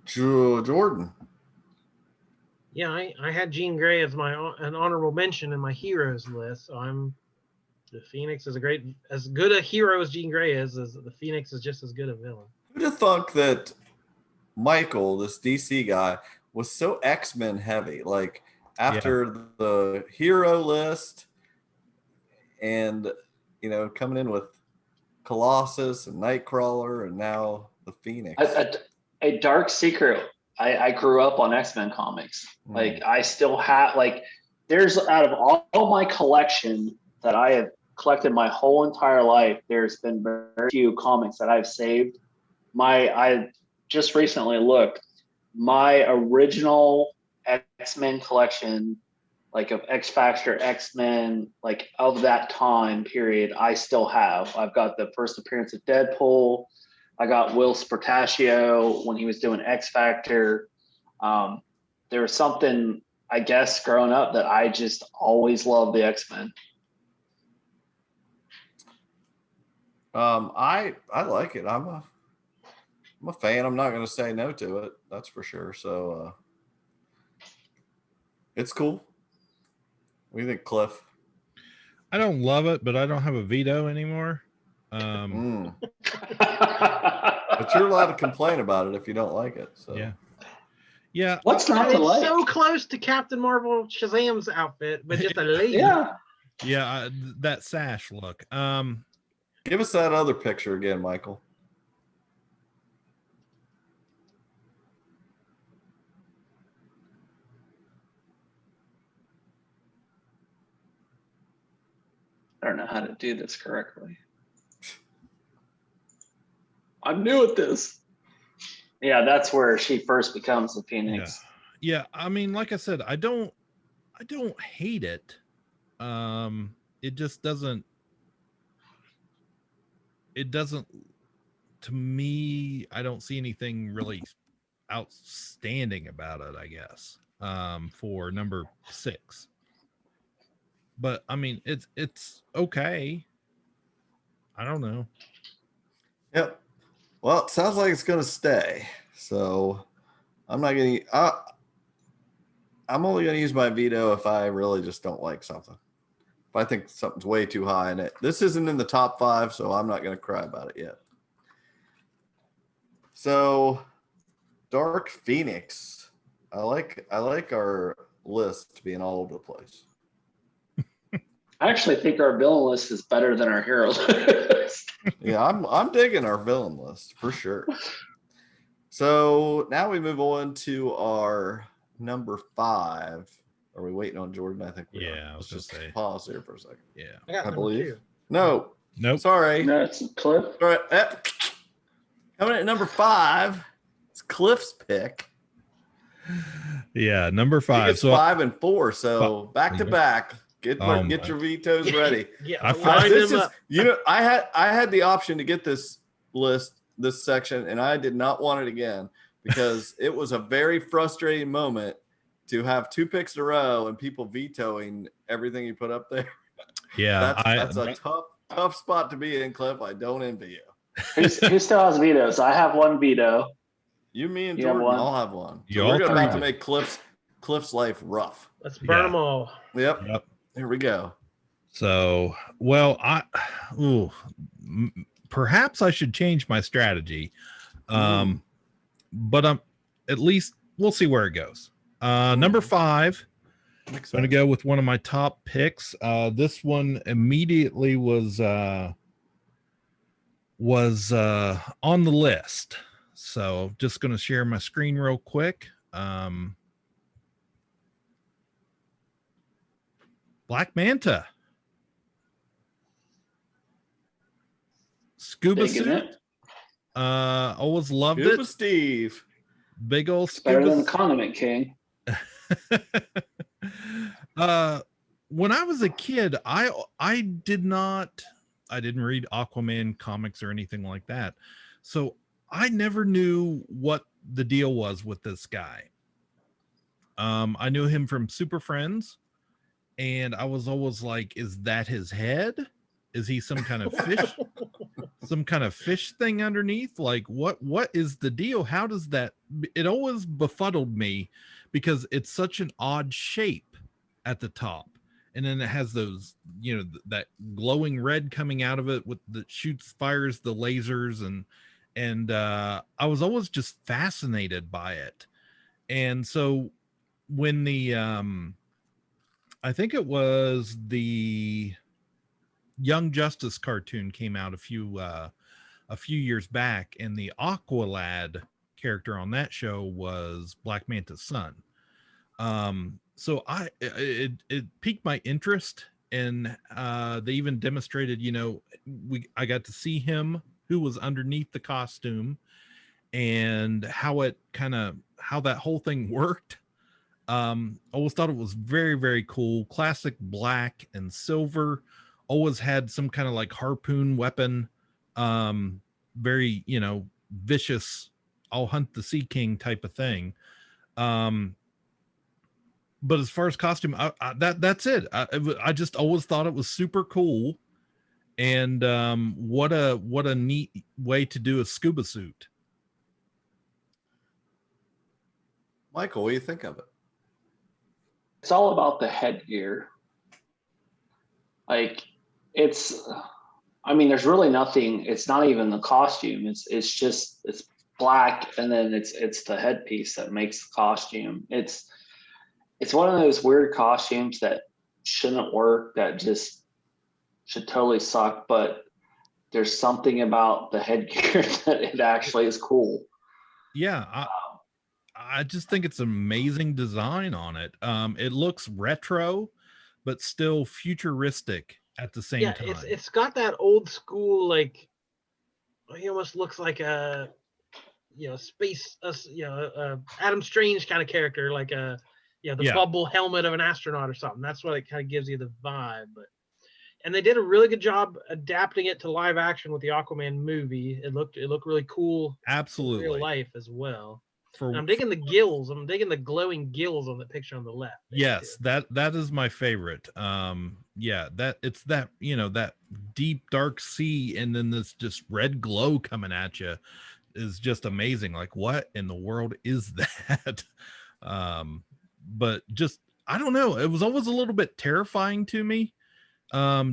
Jordan. Yeah, I had Jean Grey as an honorable mention in my heroes list. So the Phoenix is as good a hero as Jean Grey is. As the Phoenix is just as good a villain. Who'd have thunk that Michael, this DC guy, was so X-Men heavy? Like after the hero list, and coming in with Colossus and Nightcrawler, and now the Phoenix. A dark secret. I grew up on X-Men comics. Like I still have there's out of all my collection that I have collected my whole entire life, there's been very few comics that I've saved. I just recently looked, my original X-Men collection, like of X Factor, X-Men, like of that time period, I still have. I've got the first appearance of Deadpool. I got Will Spartaccio when he was doing X Factor. There was something, I guess, growing up that I just always loved the X-Men. I like it. I'm a fan. I'm not going to say no to it. That's for sure. So it's cool. What do you think, Cliff? I don't love it, but I don't have a veto anymore. But you're allowed to complain about it if you don't like it. So yeah. What's not to It's like? so close to Captain Marvel Shazam's outfit, but just a lady. Yeah, that sash look. Give us that other picture again, Michael. I don't know how to do this correctly. I'm new at this. Yeah, that's where she first becomes the Phoenix. Yeah, I mean, like I said, I don't hate it. It just doesn't. It doesn't. To me, I don't see anything really outstanding about it, I guess. For number 6. But I mean, it's okay. I don't know. Yep. Well, it sounds like it's going to stay. So I'm not going to. I'm only going to use my veto if I really just don't like something. If I think something's way too high in it. This isn't in the top 5, so I'm not going to cry about it yet. So, Dark Phoenix. I like our list being all over the place. I actually think our villain list is better than our hero list. Yeah, I'm digging our villain list for sure. So now we move on to our number 5. Are we waiting on Jordan? I think we are. Yeah, I was Let's gonna just say. pause here for a second. Yeah. I got I number believe. 2. No. Nope. Sorry. No, it's Cliff. All right. Coming at number 5, it's Cliff's pick. Yeah, number He 5. gets 5 and 4, so back to back. Get Oh get my. your vetoes ready. Yeah, I line This them is up. I had the option to get this list, this section, and I did not want it again because it was a very frustrating moment to have 2 picks in a row and people vetoing everything you put up there. Yeah, That's a tough spot to be in, Cliff. I don't envy you. Who still has vetoes? I have one veto. You, me, and You have Jordan one? all have one. You So all we're about three to do. make Cliff's life rough. Let's burn Yeah. them all. Yep. Yep. Here we go. So, well, perhaps I should change my strategy. But at least we'll see where it goes. Number 5, I'm going to go with one of my top picks. This one immediately was on the list. So just going to share my screen real quick. Black Manta. Scuba Digging suit. it. Always loved Scuba it. Steve. Big old It's better scuba. than Condiment King. When I was a kid, I didn't read Aquaman comics or anything like that. So I never knew what the deal was with this guy. I knew him from Super Friends, and I was always like, is that his head? Is he some kind of fish? Some kind of fish thing underneath? Like what is the deal? How does that, it always befuddled me because it's such an odd shape at the top, and then it has those, that glowing red coming out of it with the fires the lasers, and I was always just fascinated by it. And so when the I think it was the Young Justice cartoon came out a few years back, and the Aqualad character on that show was Black Manta's son. So it piqued my interest, and they even demonstrated, I got to see him who was underneath the costume and how that whole thing worked. Always thought it was very, very cool. Classic black and silver. Always had some kind of like harpoon weapon. Very, vicious, I'll hunt the Sea King type of thing. But as far as costume, that's it. I just always thought it was super cool. And what a neat way to do a scuba suit. Michael, what do you think of it? It's all about the headgear. Like there's really nothing. It's not even the costume. It's black, and then it's the headpiece that makes the costume. It's one of those weird costumes that shouldn't work, that just should totally suck. But there's something about the headgear that it actually is cool. Yeah, I just think it's an amazing design on it. It looks retro, but still futuristic at the same time. It's got that old school, like, he almost looks like a space, Adam Strange kind of character, like the bubble helmet of an astronaut or something. That's what it kind of gives you the vibe. And they did a really good job adapting it to live action with the Aquaman movie. It looked really cool. Absolutely. In real life as well. I'm digging the gills. I'm digging the glowing gills on the picture on the left. Yes, that is my favorite. That it's that, that deep dark sea, and then this just red glow coming at you is just amazing. Like, what in the world is that? But just, I don't know. It was always a little bit terrifying to me.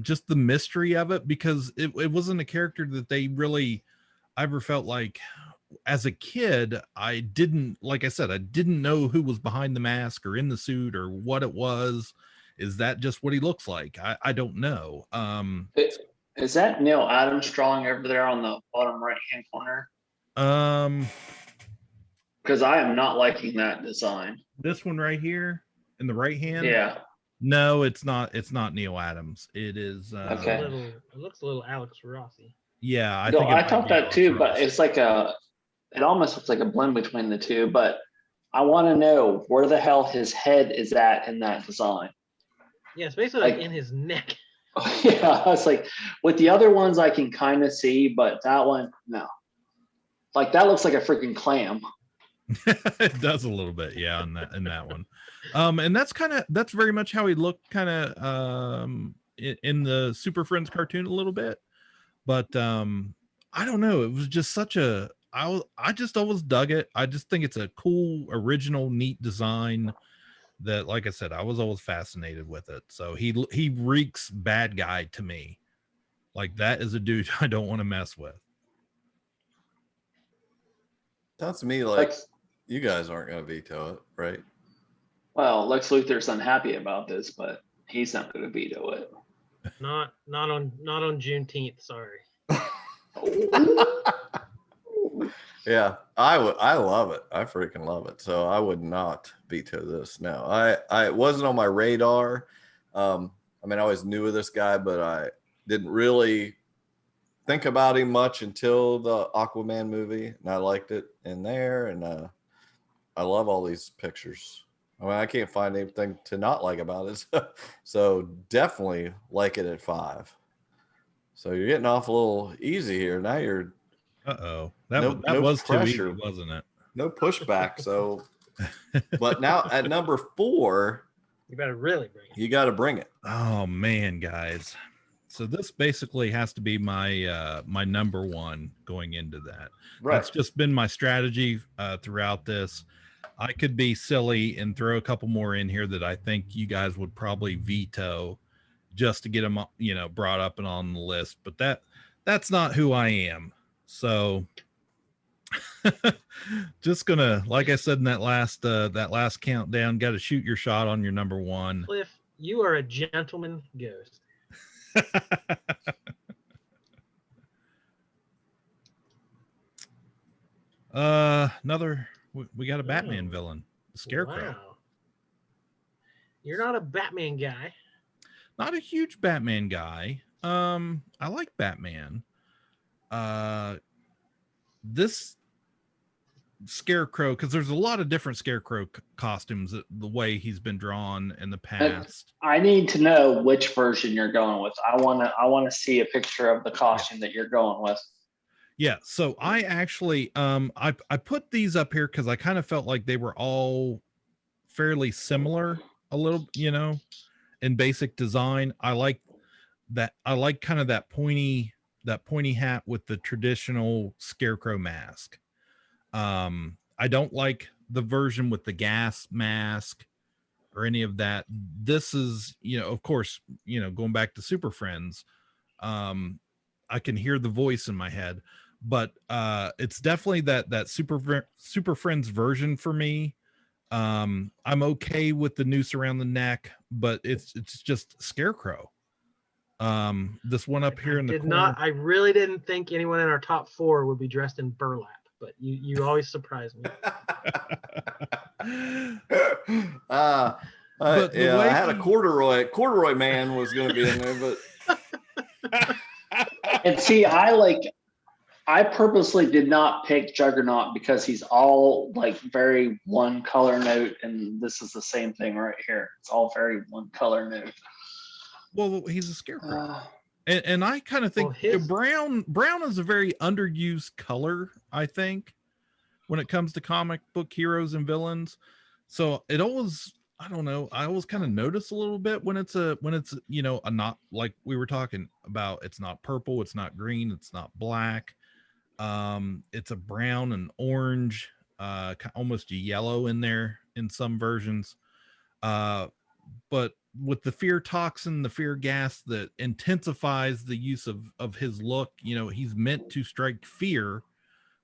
Just the mystery of it, because it wasn't a character that they really, I ever felt like, as a kid, I didn't know who was behind the mask or in the suit or what it was. Is that just what he looks like? I don't know. Is that Neil Armstrong over there on the bottom right hand corner? Because I am not liking that design. This one right here in the right hand. Yeah. No, it's not. It's not Neil Adams. It is. Okay. It looks a little Alex Rossi. Yeah, I No, think it I might thought be that Alex too, but Ross. it's like it almost looks like a blend between the two. But I want to know where the hell his head is at in that design. Yeah, it's basically like in his neck. Yeah, I was like, with the other ones I can kind of see, but that one, no. Like that looks like a freaking clam. It does a little bit, yeah, in that one. And that's very much how he looked kind of in the Super Friends cartoon a little bit. But I don't know, it was just such a I just always dug it. I just think it's a cool, original, neat design that, like I said, I was always fascinated with it. So he reeks bad guy to me. Like that is a dude I don't want to mess with. Sounds to me like you guys aren't going to veto it, right? Well, Lex Luthor's unhappy about this, but he's not going to veto it. Not on Juneteenth. Sorry. Yeah, I love it. I freaking love it. So I would not veto this. No, I it wasn't on my radar. I mean, I always knew of this guy, but I didn't really think about him much until the Aquaman movie, and I liked it in there. And I love all these pictures. I mean, I can't find anything to not like about it. So definitely like it at 5. So you're getting off a little easy here. Now you're. That No was pressure. too easy, wasn't it? No pushback. So, but now at number 4, you better really bring it. You got to bring it. Oh man, guys. So this basically has to be my my number 1 going into that. Right. That's just been my strategy throughout this. I could be silly and throw a couple more in here that I think you guys would probably veto just to get them, brought up and on the list. But that's not who I am. So just gonna, like I said in that last countdown, got to shoot your shot on your number 1. Cliff, you are a gentleman ghost. We got a Batman villain, the Scarecrow. Wow. You're not a Batman guy. Not a huge Batman guy. I like Batman. This Scarecrow, because there's a lot of different Scarecrow costumes, the way he's been drawn in the past. I need to know which version you're going with. I want to see a picture of the costume that you're going with. Yeah, so I actually I put these up here because I kind of felt like they were all fairly similar a little, in basic design. I like kind of that pointy hat with the traditional Scarecrow mask. I don't like the version with the gas mask or any of that. This is, of course, going back to Super Friends, I can hear the voice in my head, but it's definitely that Super Friends version for me. I'm okay with the noose around the neck, but it's just Scarecrow. This one up here in the corner. I really didn't think anyone in our top 4 would be dressed in burlap, but you always surprise me. But I had a corduroy man was going to be in there, but and see, I purposely did not pick Juggernaut because he's all like very one color note, and this is the same thing right here. It's all very one color note. Well, he's a Scarecrow. And I kind of think brown is a very underused color, I think, when it comes to comic book heroes and villains. So it always, I don't know, I always kind of notice a little bit when it's a not, like we were talking about, it's not purple, it's not green, it's not black. It's a brown and orange, almost a yellow in there in some versions. But with the fear toxin, the fear gas that intensifies the use of his look, he's meant to strike fear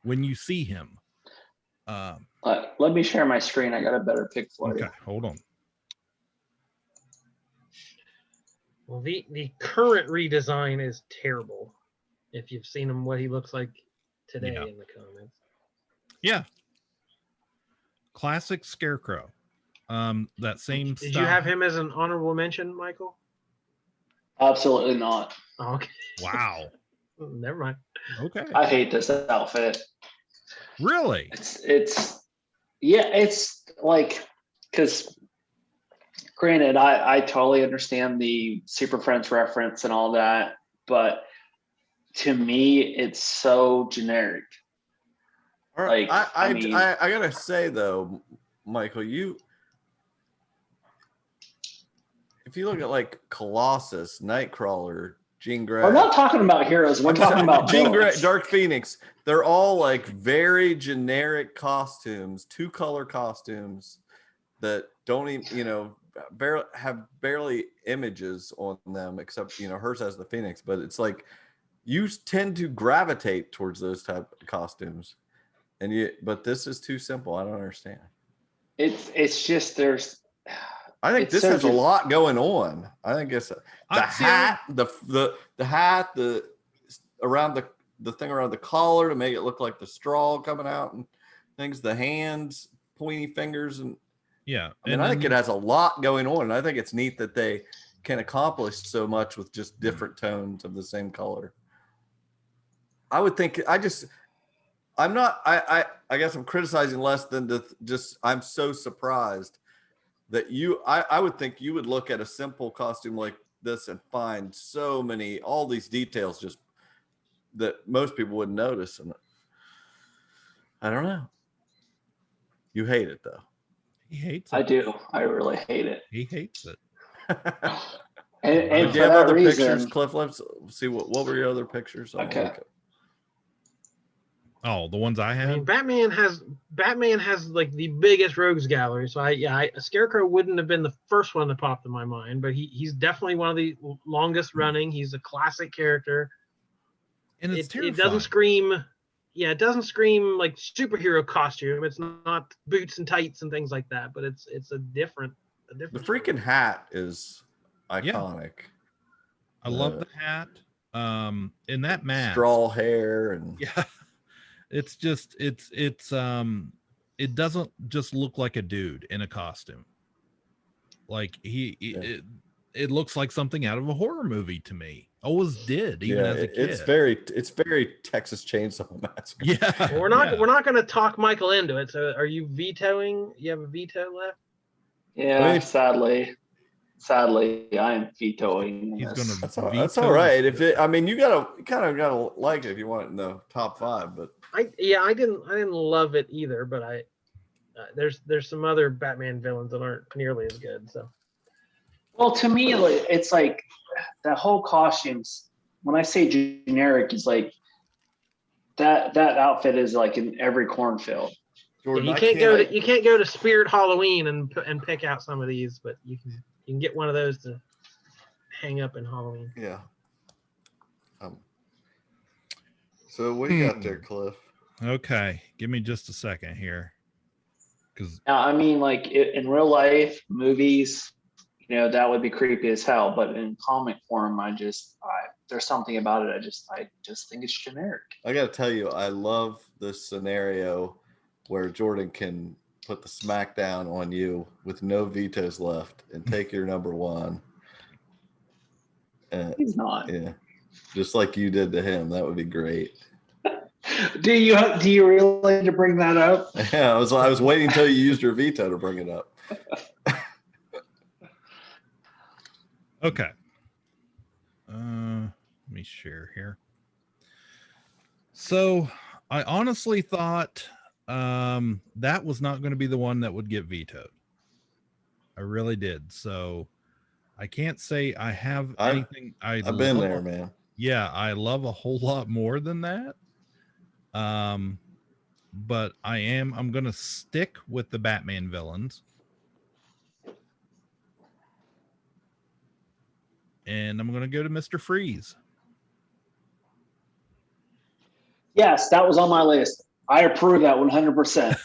when you see him. Let me share my screen. I got a better pick for you. Okay, hold on. Well, the current redesign is terrible. If you've seen him, what he looks like today in the comments. Yeah. classic Scarecrow. That same Did style. you have him as an honorable mention, Michael? Absolutely not. Oh, okay. Wow. Never mind. Okay. I hate this outfit. Really? It's like, because granted, I totally understand the Super Friends reference and all that, but to me, it's so generic. All right, Like, I mean, I gotta say though, Michael, if you look at like Colossus, Nightcrawler, Jean Grey, we're not talking about heroes. We're talking about Jean Grey, villains. Dark Phoenix. They're all like very generic costumes, 2-color costumes that don't even, barely images on them, except hers has the Phoenix. But it's like you tend to gravitate towards those type of costumes, but this is too simple. I don't understand. It's just I think this has a lot going on. I think it's the hat, the hat, the around the thing around the collar to make it look like the straw coming out and things, the hands, pointy fingers, and yeah. I think it has a lot going on, and I think it's neat that they can accomplish so much with just different tones of the same color. I would think I guess I'm criticizing less than I'm so surprised that I would think you would look at a simple costume like this and find all these details just that most people wouldn't notice. And I don't know. You hate it though. He hates it. I do. I really hate it. He hates it. And do for you have that other reason, pictures, Cliff? Let's see what were your other pictures? Okay. Oh, the ones I I have. mean, Batman has like the biggest rogues gallery. So Scarecrow wouldn't have been the first one that popped in my mind, but he's definitely one of the longest running. He's a classic character. And it doesn't scream. Yeah, it doesn't scream like superhero costume. It's not boots and tights and things like that, but it's a different. The freaking hat is iconic. I love the hat. In that mask, straw hair, and it's just it doesn't just look like a dude in a costume. Like it looks like something out of a horror movie to me. Always did, even as a kid. It's very Texas Chainsaw Massacre. Yeah. We're not going to talk Michael into it. So are you vetoing? You have a veto left? Yeah, sadly, I am vetoing. He's going to. That's all right. You kind of gotta like it if you want it in the top 5. But I didn't love it either. But there's some other Batman villains that aren't nearly as good. So. Well, to me, it's like that whole costumes. When I say generic, it's like that outfit is like in every cornfield. Jordan, you can't go to Spirit Halloween and pick out some of these, but you can get one of those to hang up in Halloween. Yeah. So what do you got there, Cliff? Okay, give me just a second here, because now, I mean, like in real life, movies, that would be creepy as hell. But in comic form, there's something about it. I just think it's generic. I got to tell you, I love this scenario where Jordan can put the smackdown on you with no vetoes left and take your number 1. He's not. Yeah, just like you did to him. That would be great. Do you really need to bring that up? Yeah, I was waiting until you used your veto to bring it up. okay. Let me share here. So I honestly thought that was not going to be the one that would get vetoed. I really did. So I can't say I have anything. I've been there, man. Yeah, I love a whole lot more than that. But I'm going to stick with the Batman villains. And I'm going to go to Mr. Freeze. Yes, that was on my list. I approve that 100%.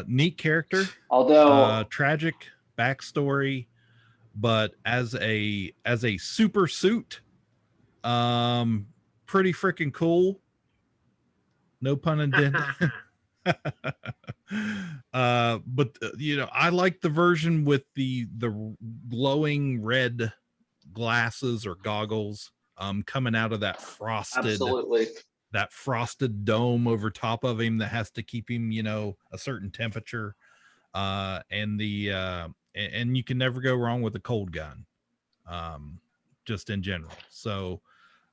Neat character, although tragic backstory, but as a super suit, pretty freaking cool. No pun intended. But I like the version with the glowing red glasses or goggles coming out of that Absolutely. frosted dome over top of him that has to keep him a certain temperature, and you can never go wrong with a cold gun, just in general. So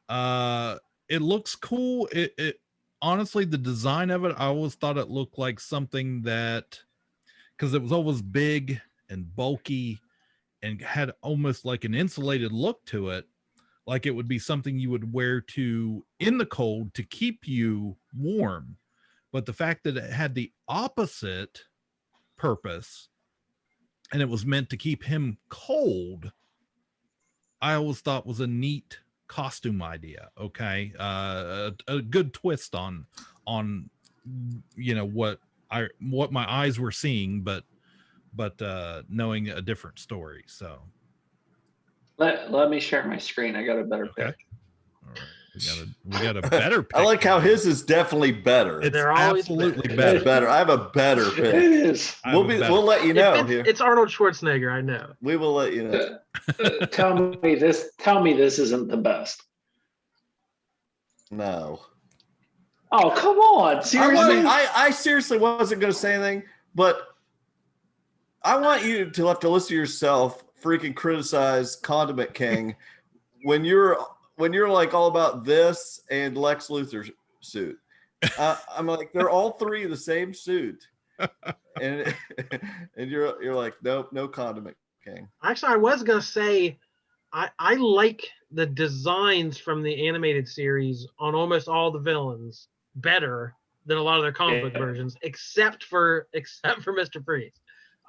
it looks cool. It honestly, the design of it, I always thought it looked like something that, because it was always big and bulky and had almost like an insulated look to it, like it would be something you would wear in the cold to keep you warm. But the fact that it had the opposite purpose and it was meant to keep him cold, I always thought was a neat costume idea. Okay. A good twist on what my eyes were seeing, but knowing a different story. So let me share my screen. I got a better pick. All right. We got a better pick. I like how his is definitely better. It's They're always absolutely It's better. I have a better It pick. is. We'll let you know here. It's Arnold Schwarzenegger, I know. We will let you know. Tell me this isn't the best. No. Oh, come on. Seriously? I seriously wasn't going to say anything, but I want you to have to listen to yourself freaking criticize Condiment King when you're like all about this and Lex Luthor's suit. I'm like, they're all three the same suit, and you're like, nope, no Condiment King. Actually, I was gonna say, I like the designs from the animated series on almost all the villains better than a lot of their comic book versions, except for Mr. Freeze.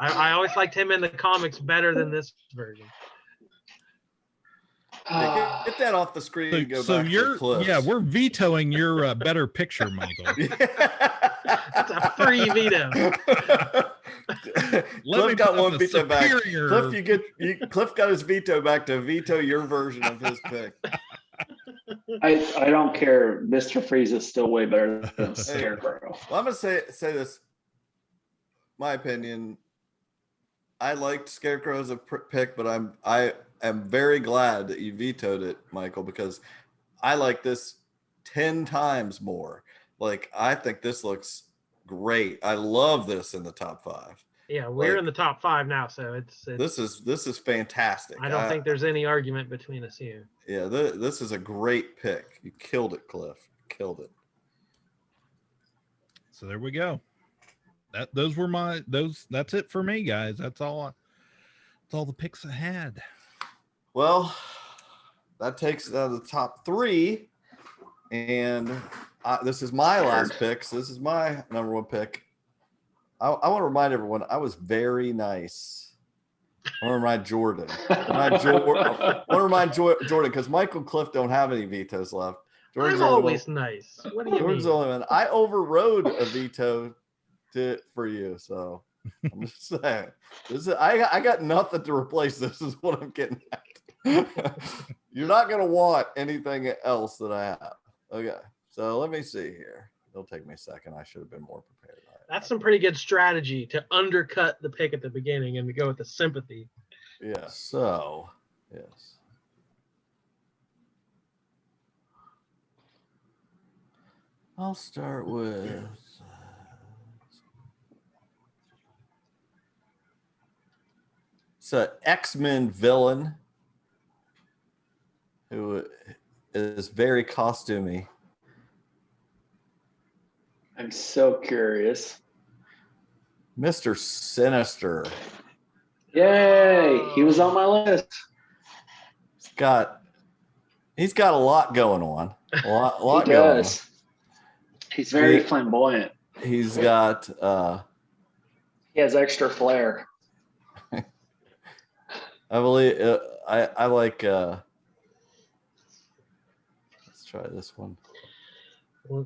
I always liked him in the comics better than this version. Get that off the screen and go back to the clips. Yeah, we're vetoing your better picture, Michael. That's a free veto. Cliff got one veto back. Cliff got his veto back to veto your version of his pick. I don't care. Mr. Freeze is still way better than Scarecrow. Well, I'm gonna say this. My opinion. I liked Scarecrow as a pick, but I am very glad that you vetoed it, Michael, because I like this 10 times more. Like, I think this looks great. I love this in the top 5. Yeah, we're in the top 5 now, so it's this is fantastic. I don't think there's any argument between us here. Yeah, this is a great pick. You killed it, Cliff. You killed it. So there we go. That's it for me, guys. That's all the picks I had. Well, that takes it out of the top 3, and this is my last pick. So this is my number 1 pick. I want to remind everyone I was very nice. I want to remind Jordan. I want to remind Jordan because Michael and Cliff don't have any vetoes left. Jordan's always nice. What do you Jordan's mean? Only one. I overrode a veto for you, so I'm just saying. I got nothing to replace this. Is what I'm getting at. You're not gonna want anything else that I have. Okay, so let me see here. It'll take me a second. I should have been more prepared. That's some pretty good strategy to undercut the pick at the beginning and to go with the sympathy. Yeah. So yes. I'll start with. It's an X-Men villain who is very costumey. I'm so curious. Mr. Sinister. Yay! He was on my list. He's got a lot going on. A lot He going does. on. He's very flamboyant. He's got He has extra flair. I believe I like let's try this one. Well,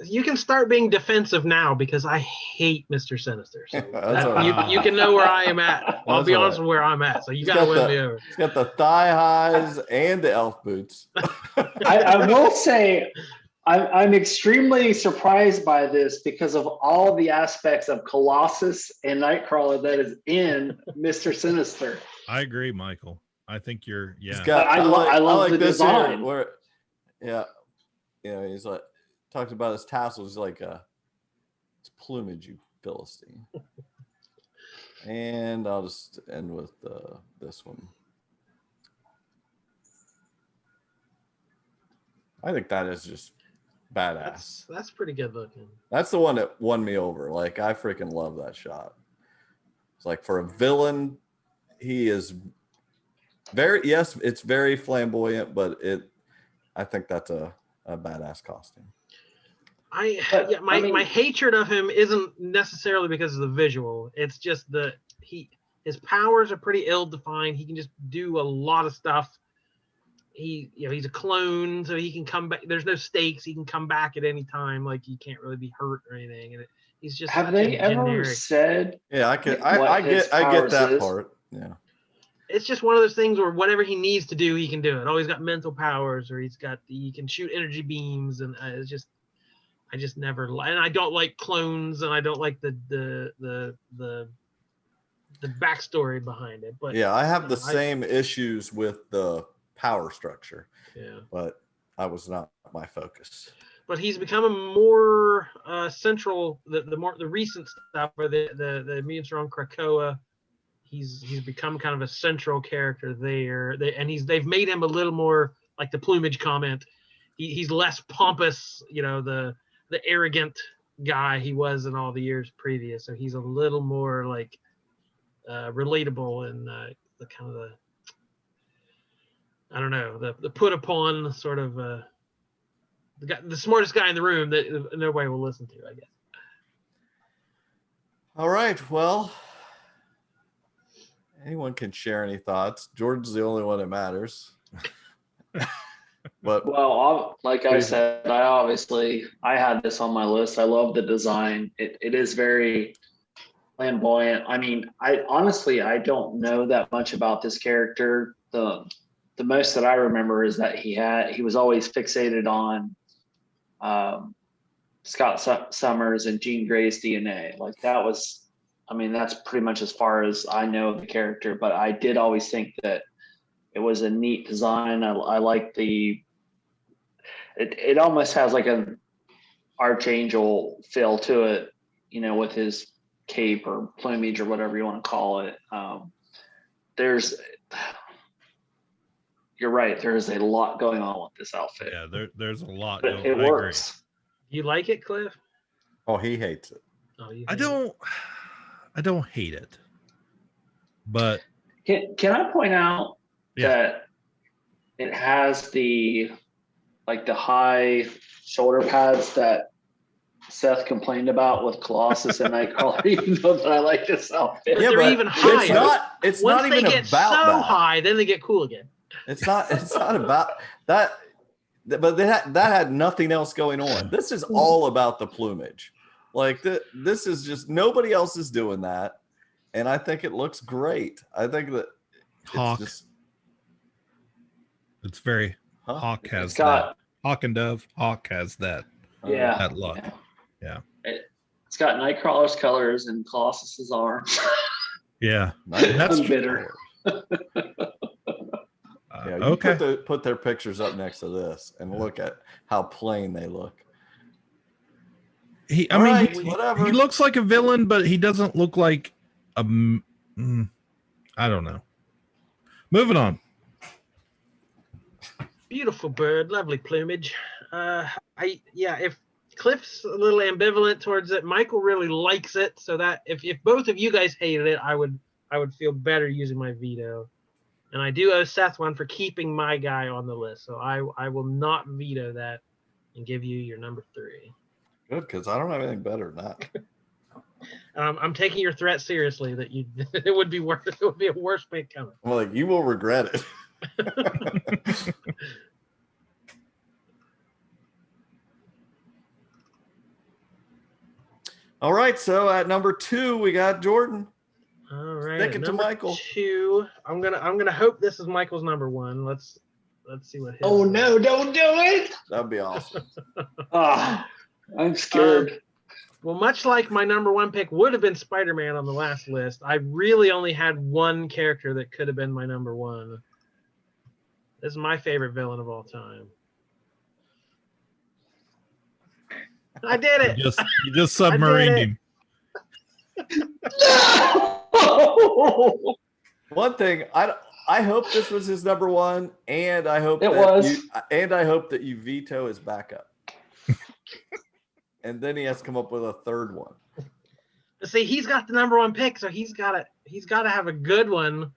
you can start being defensive now because I hate Mr. Sinister. So you can know where I am at. I'll be honest with where I'm at. So you got to win me over. He's got the thigh highs and the elf boots. I will say I'm extremely surprised by this because of all the aspects of Colossus and Nightcrawler that is in Mr. Sinister. I agree, Michael. I think you're He's yeah. got, I love the this here design. where, yeah, he's like talked about his tassels. He's like, it's plumage, you Philistine. And I'll just end with this one. I think that is just badass. That's pretty good looking. That's the one that won me over. Like, I freaking love that shot. It's like, for a villain, he is it's very flamboyant, but I think that's a badass costume. My hatred of him isn't necessarily because of the visual. It's just his powers are pretty ill-defined. He can just do a lot of stuff. He's a clone, so he can come back. There's no stakes. He can come back at any time. Like, he can't really be hurt or anything. And he's just have they ever said? Yeah, I get that part. Yeah, it's just one of those things where whatever he needs to do, he can do it. Oh, he's got mental powers, or he can shoot energy beams, and I just never. And I don't like clones, and I don't like the backstory behind it. But yeah, I have the same issues with the power structure. Yeah, but that was not my focus. But he's become a more central. The recent stuff, where the mutants are on Krakoa. He's become kind of a central character there. They've made him a little more like the plumage comment. He's less pompous, the arrogant guy he was in all the years previous. So he's a little more like relatable and the kind of the put upon sort of the smartest guy in the room that nobody will listen to, I guess. All right, well, anyone can share any thoughts. Jordan's the only one that matters. But like I said, I had this on my list. I love the design. It is very flamboyant. I mean, I don't know that much about this character. The most that I remember is that he was always fixated on Scott Summers and Jean Grey's DNA. Like, that was, that's pretty much as far as I know of the character, but I did always think that it was a neat design. I like it almost has like an Archangel feel to it, with his cape or plumage or whatever you want to call it. You're right. There's a lot going on with this outfit. Yeah, there's a lot. But it works. You like it, Cliff? Oh, he hates it. Oh, I don't hate it, but can I point out that it has the high shoulder pads that Seth complained about with Colossus and Nightcrawler, even though that I like this outfit. But they're even higher. It's Once not they even get about so that. high, then they get cool again. It's not about that. But that had nothing else going on. This is all about the plumage. Like, this is just, nobody else is doing that, and I think it looks great. I think that Hawk. It's very Hawk has that. Hawk and Dove. Hawk has that. Yeah, that look. Yeah. It's got Nightcrawler's colors and Colossus's arms. Yeah, That's bitter. Yeah, you okay. Put their pictures up next to this and look at how plain they look. He looks like a villain, but he doesn't look like a. I don't know. Moving on. Beautiful bird, lovely plumage. If Cliff's a little ambivalent towards it, Michael really likes it. So that if both of you guys hated it, I would feel better using my veto. And I do owe Seth one for keeping my guy on the list. So I will not veto that and give you your number 3. Good, because I don't have anything better than that. I'm taking your threat seriously that it would be a worse pick coming. I'm like, you will regret it. All right, so at number 2 we got Jordan. All right, Stick it to Michael. 2. I'm gonna hope this is Michael's number 1. Let's Let's see what his. Oh no! Don't do it. That'd be awesome. Ah, I'm scared. Well, much like my number one pick would have been Spider-Man on the last list, I really only had one character that could have been my number one. This is my favorite villain of all time. I did it. You just submarined him. No! One thing, I hope this was his number one, and I hope I hope that you veto his backup. And then he has to come up with a third one. See, he's got the number one pick, so he's got to have a good one.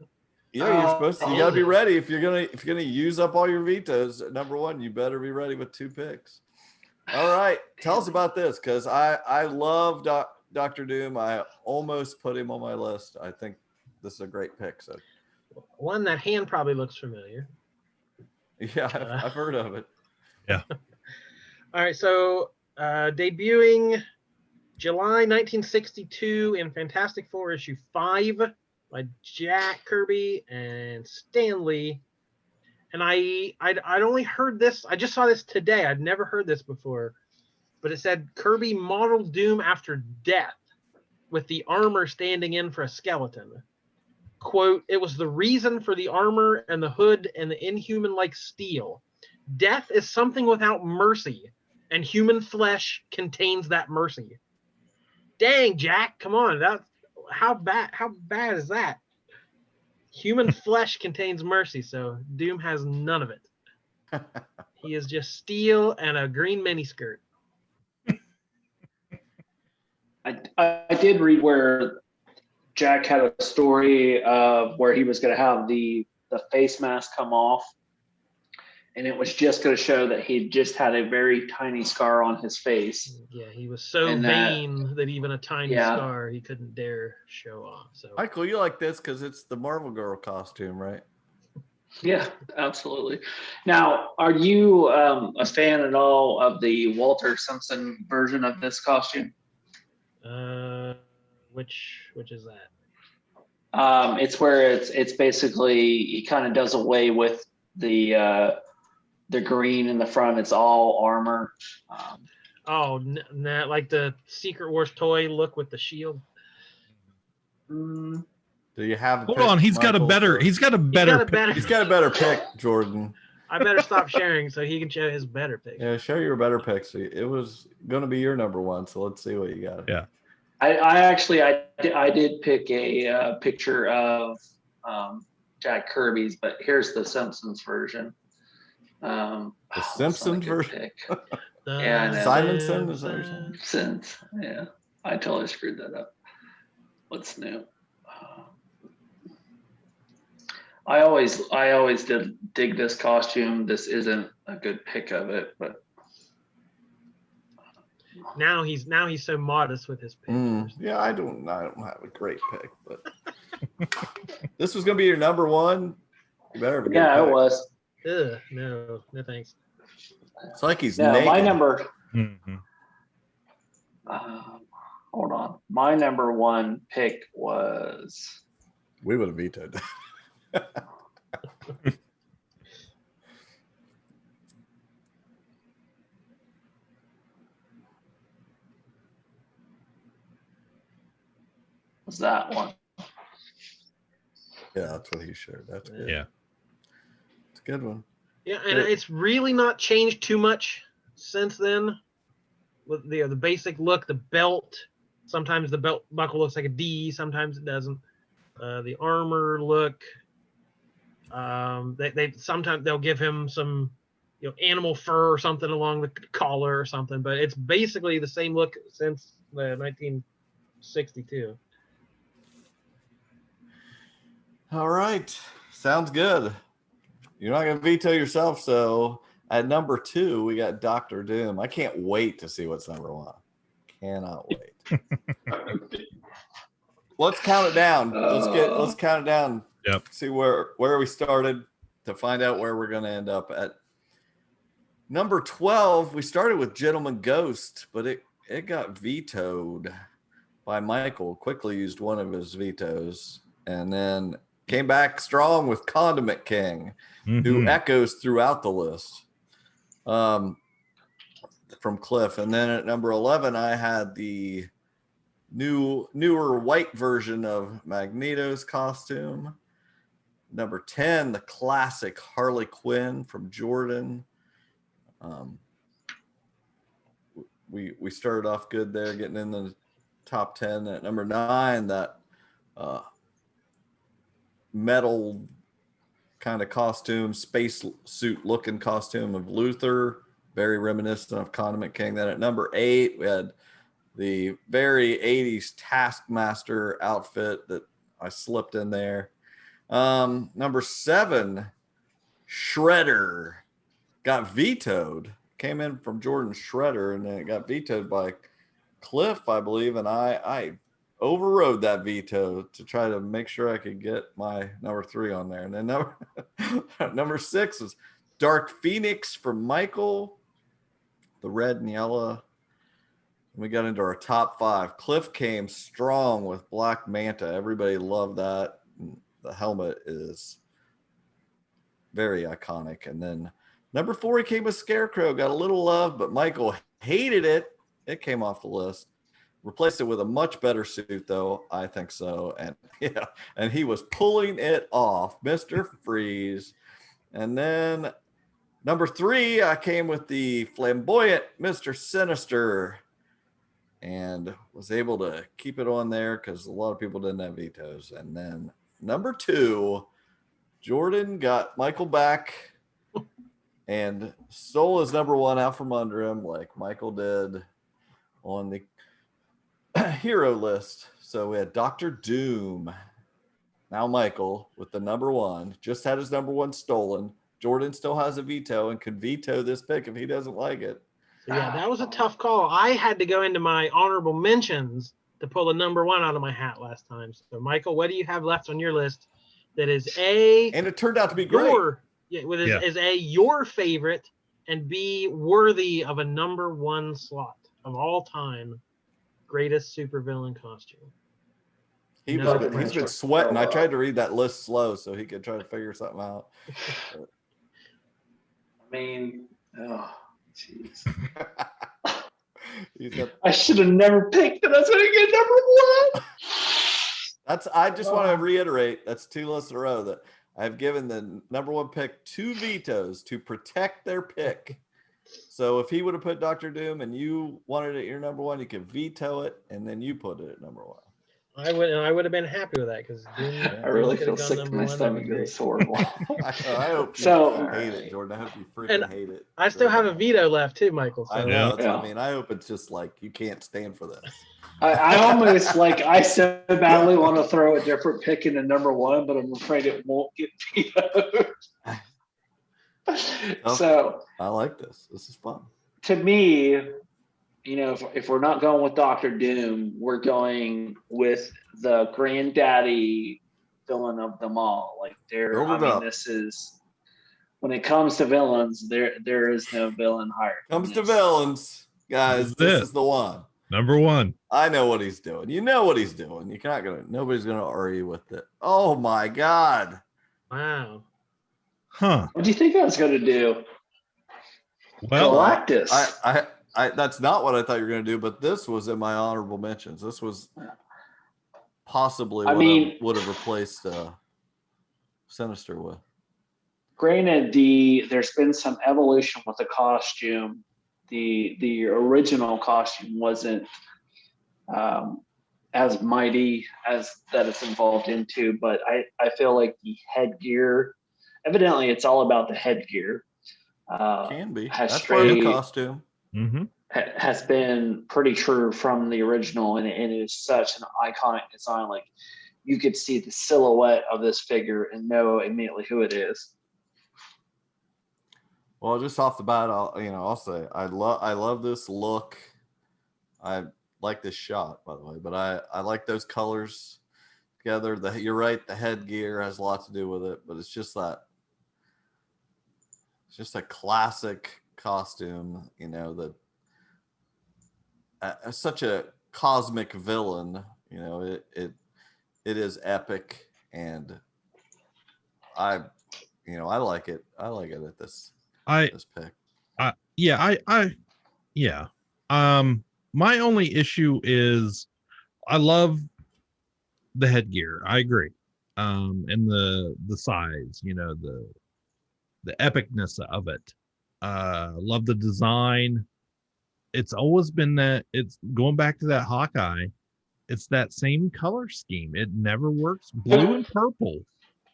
Yeah, you're supposed to. You got to be ready if you're gonna use up all your vetoes. At number one, you better be ready with 2 picks. All right, tell us about this, because I love Dr. Doom. I almost put him on my list. I think this is a great pick. So, one, that hand probably looks familiar. yeah, I've heard of it. Yeah. All right, so debuting July 1962 in Fantastic Four issue 5 by Jack Kirby and Stan Lee. And I'd only heard this. I just saw this today. I'd never heard this before. But it said Kirby modeled Doom after death with the armor standing in for a skeleton. Quote, it was the reason for the armor and the hood and the inhuman-like steel. Death is something without mercy, and human flesh contains that mercy. Dang, Jack, come on. How bad is that? Human flesh contains mercy, so Doom has none of it. He is just steel and a green miniskirt. I did read where Jack had a story of where he was going to have the face mask come off, and it was just going to show that he just had a very tiny scar on his face. Yeah, he was so vain that even a tiny scar he couldn't dare show off. So Michael, you like this because it's the Marvel Girl costume, right? Yeah, absolutely. Now, are you a fan at all of the Walter Simpson version of this costume? Which is that? It's where it's basically he kind of does away with the green in the front. It's all armor. Like the Secret Wars toy look with the shield. Do you have? Hold on, he's got a better pick, Jordan. I better stop sharing so he can show his better pick. Yeah, show your better pick. So it was going to be your number one. So let's see what you got. Yeah. I did pick a picture of Jack Kirby's, but here's the Simpsons version. The Simpsons version. Simonson is that Simpsons. Yeah, I totally screwed that up. What's new? I always did dig this costume. This isn't a good pick of it, but now he's so modest with his pictures. Yeah, I don't have a great pick, but this was gonna be your number one. You better have a good pick. It was. Ugh, no thanks. It's like he's naked. My number. Mm-hmm. Hold on. My number one pick was. We would have vetoed. Was that one? Yeah, that's what he shared. That's good. Yeah. It's a good one. Yeah, and it's really not changed too much since then. With the basic look, the belt. Sometimes the belt buckle looks like a D. Sometimes it doesn't. The armor look. Sometimes they'll give him some, animal fur or something along the collar or something. But it's basically the same look since 1962. All right. Sounds good. You're not going to veto yourself. So at number 2, we got Dr. Doom. I can't wait to see what's number 1. Cannot wait. Let's count it down. Let's count it down. Yep. See where we started to find out where we're going to end up at. Number 12, we started with Gentleman Ghost, but it got vetoed by Michael. Quickly used one of his vetoes. And then came back strong with Condiment King, who echoes throughout the list from Cliff. And then at number 11, I had the newer white version of Magneto's costume. Number 10, the classic Harley Quinn from Jordan. We started off good there, getting in the top 10. At number 9, that metal kind of costume, space suit looking costume of Luther, very reminiscent of Condiment King. Then at number 8, we had the very 80s Taskmaster outfit that I slipped in there. Number 7, Shredder got vetoed. Came in from Jordan Shredder, and then it got vetoed by Cliff, I believe. And I overrode that veto to try to make sure I could get my number 3 on there. And then number 6 was Dark Phoenix from Michael, the red and yellow. We got into our top 5. Cliff came strong with Black Manta. Everybody loved that. The helmet is very iconic. And then number 4, he came with Scarecrow. Got a little love, but Michael hated it. It came off the list. Replaced it with a much better suit, though. I think so. And yeah, and he was pulling it off, Mr. Freeze. And then number 3, I came with the flamboyant Mr. Sinister, and was able to keep it on there because a lot of people didn't have vetoes. And then number 2, Jordan got Michael back and stole his number 1 out from under him, like Michael did on the hero list. So we had Dr. Doom. Now Michael with the number 1 just had his number 1 stolen. Jordan still has a veto and could veto this pick if he doesn't like it. So yeah, that was a tough call. I had to go into my honorable mentions to pull the number 1 out of my hat last time. So Michael, what do you have left on your list that is A, and it turned out to be great. Is A, your favorite, and B, worthy of a number 1 slot of all time, greatest supervillain costume? He's been sweating. I tried to read that list slow so he could try to figure something out. I mean, oh, jeez. Got... I should have never picked that I was going to get number 1. I just want to reiterate, that's 2 lists in a row that I've given the number 1 pick 2 vetoes to protect their pick. So if he would have put Dr. Doom and you wanted it your number 1, you could veto it, and then you put it at number 1. I would have been happy with that because I really feel sick to my stomach. It's horrible. I hope you hate it, Jordan. I hope you freaking hate it. I still have a veto left too, Michael. So. I know. Yeah. I mean, I hope it's just like you can't stand for this. I almost I so badly want to throw a different pick in the number 1, but I'm afraid it won't get vetoed. So I like this. This is fun. To me, if we're not going with Dr. Doom, we're going with the granddaddy villain of them all. Like this is, when it comes to villains, there is no villain higher. Comes to villains, guys. This is the one. Number 1. I know what he's doing. You know what he's doing. Nobody's gonna argue with it. Oh my God. Wow. Huh. What do you think I was gonna do? Well, Galactus. I that's not what I thought you were going to do, but this was in my honorable mentions. This was possibly what I would have replaced Sinister with. Granted, there's been some evolution with the costume. The original costume wasn't as mighty as that it's evolved into, but I feel like the headgear, evidently it's all about the headgear. Can be. That's part of the costume. Mm-hmm. Has been pretty true from the original, and it is such an iconic design. Like, you could see the silhouette of this figure and know immediately who it is. Well, just off the bat, I'll say I love this look. I like this shot, by the way, but I like those colors together. You're right, the headgear has a lot to do with it, but it's just a classic costume, that such a cosmic villain, it is epic, and I like it. I like it at this I pick. yeah. My only issue is I love the headgear. I agree. And the size, the epicness of it. Love the design. It's always been that. It's going back to that Hawkeye. It's that same color scheme. It never works. Blue and purple.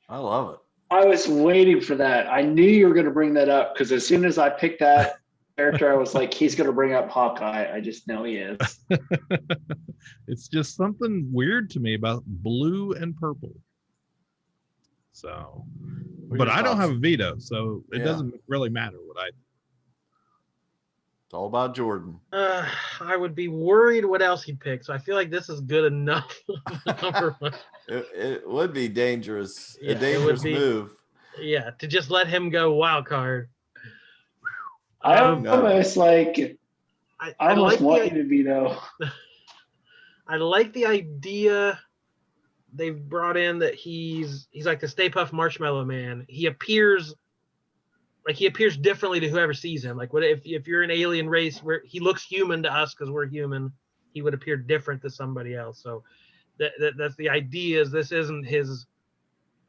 I love it. I was waiting for that. I knew you were going to bring that up because as soon as I picked that character, I was like, he's going to bring up Hawkeye. I just know he is. It's just something weird to me about blue and purple. So, but I don't have a veto, so it doesn't really matter what I. It's all about Jordan. I would be worried what else he'd pick. So I feel like this is good enough. Number one. It would be dangerous. Yeah, a dangerous move. Yeah, to just let him go wild card. I almost like. I almost want you to veto. I like the idea they've brought in that he's like the Stay Puft Marshmallow Man. He appears differently to whoever sees him. Like, what if you're an alien race where he looks human to us because we're human, he would appear different to somebody else. So that's the idea. Is this isn't his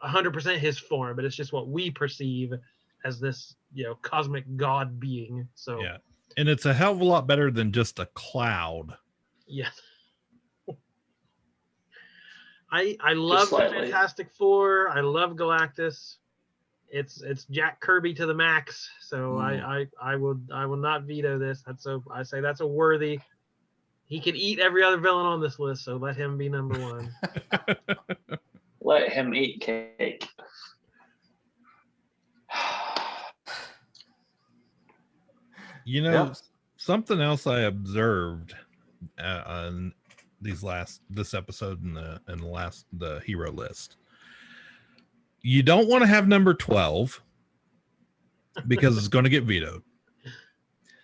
100% his form, but it's just what we perceive as this cosmic god being. So yeah, and it's a hell of a lot better than just a cloud. Yes. I love the Fantastic Four. I love Galactus. It's Jack Kirby to the max. So I will not veto this. I say that's a worthy. He can eat every other villain on this list, so let him be number one. Let him eat cake. Something else I observed on this episode and the hero list. You don't want to have number 12 because it's going to get vetoed.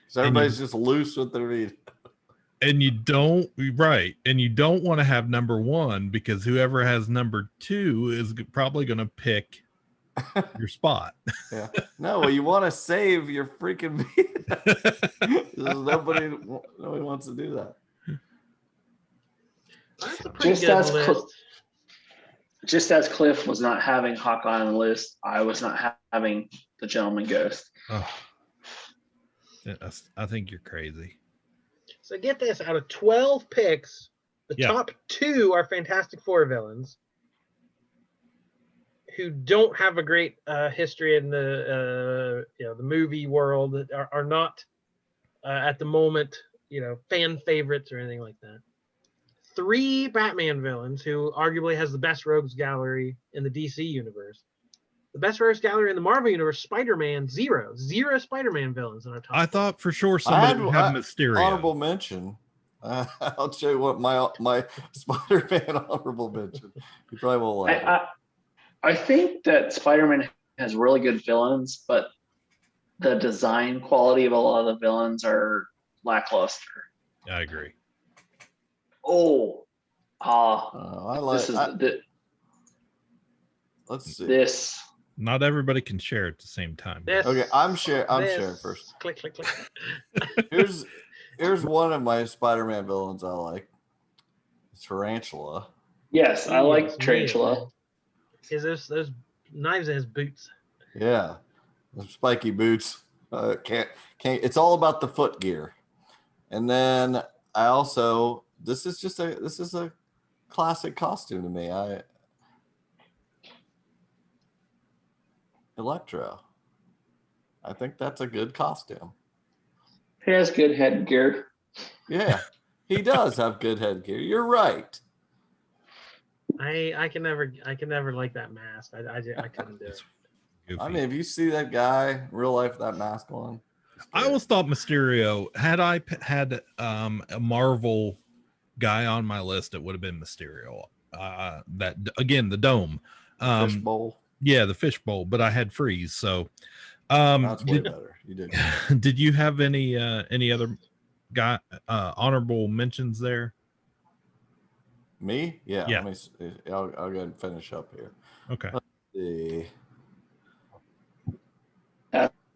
So everybody's just loose with their veto. And you don't want to have number 1 because whoever has number 2 is probably going to pick your spot. Yeah. No, well, you want to save your freaking veto. Nobody wants to do that. That's a pretty good list. Just as Cliff was not having Hawkeye on the list, I was not having the Gentleman Ghost. Oh, I think you're crazy. So get this, out of 12 picks, the top 2 are Fantastic Four villains who don't have a great history in the movie world, are not at the moment fan favorites or anything like that. 3 Batman villains who arguably has the best rogues gallery in the DC universe. The best rogues gallery in the Marvel universe, Spider-Man, zero Spider-Man villains in our top. I thought for sure somebody would have Mysterio. Honorable mention. I'll show you what my Spider-Man honorable mention. You probably won't like it. I think that Spider-Man has really good villains, but the design quality of a lot of the villains are lackluster. I agree. Let's see. This. Not everybody can share at the same time. Okay, I'm sharing first. Click. Here's one of my Spider-Man villains I like. Tarantula. Yes, I like Tarantula. Is those knives in his boots? Yeah, those spiky boots. Can't. It's all about the foot gear. And then I also. This is a classic costume to me. Electro. I think that's a good costume. He has good headgear. Yeah, he does have good headgear. You're right. I can never like that mask. I couldn't do it. Goofy. I mean, if you see that guy in real life with that mask on. I always thought Mysterio, had I had a Marvel guy on my list, it would have been Mysterio. That again, the dome. Fishbowl. Yeah, the fishbowl, but I had Freeze, so that's way better. You did. Did you have any other guy honorable mentions there? Me? Yeah. Yeah. I'll go ahead and finish up here. Okay. Let's see.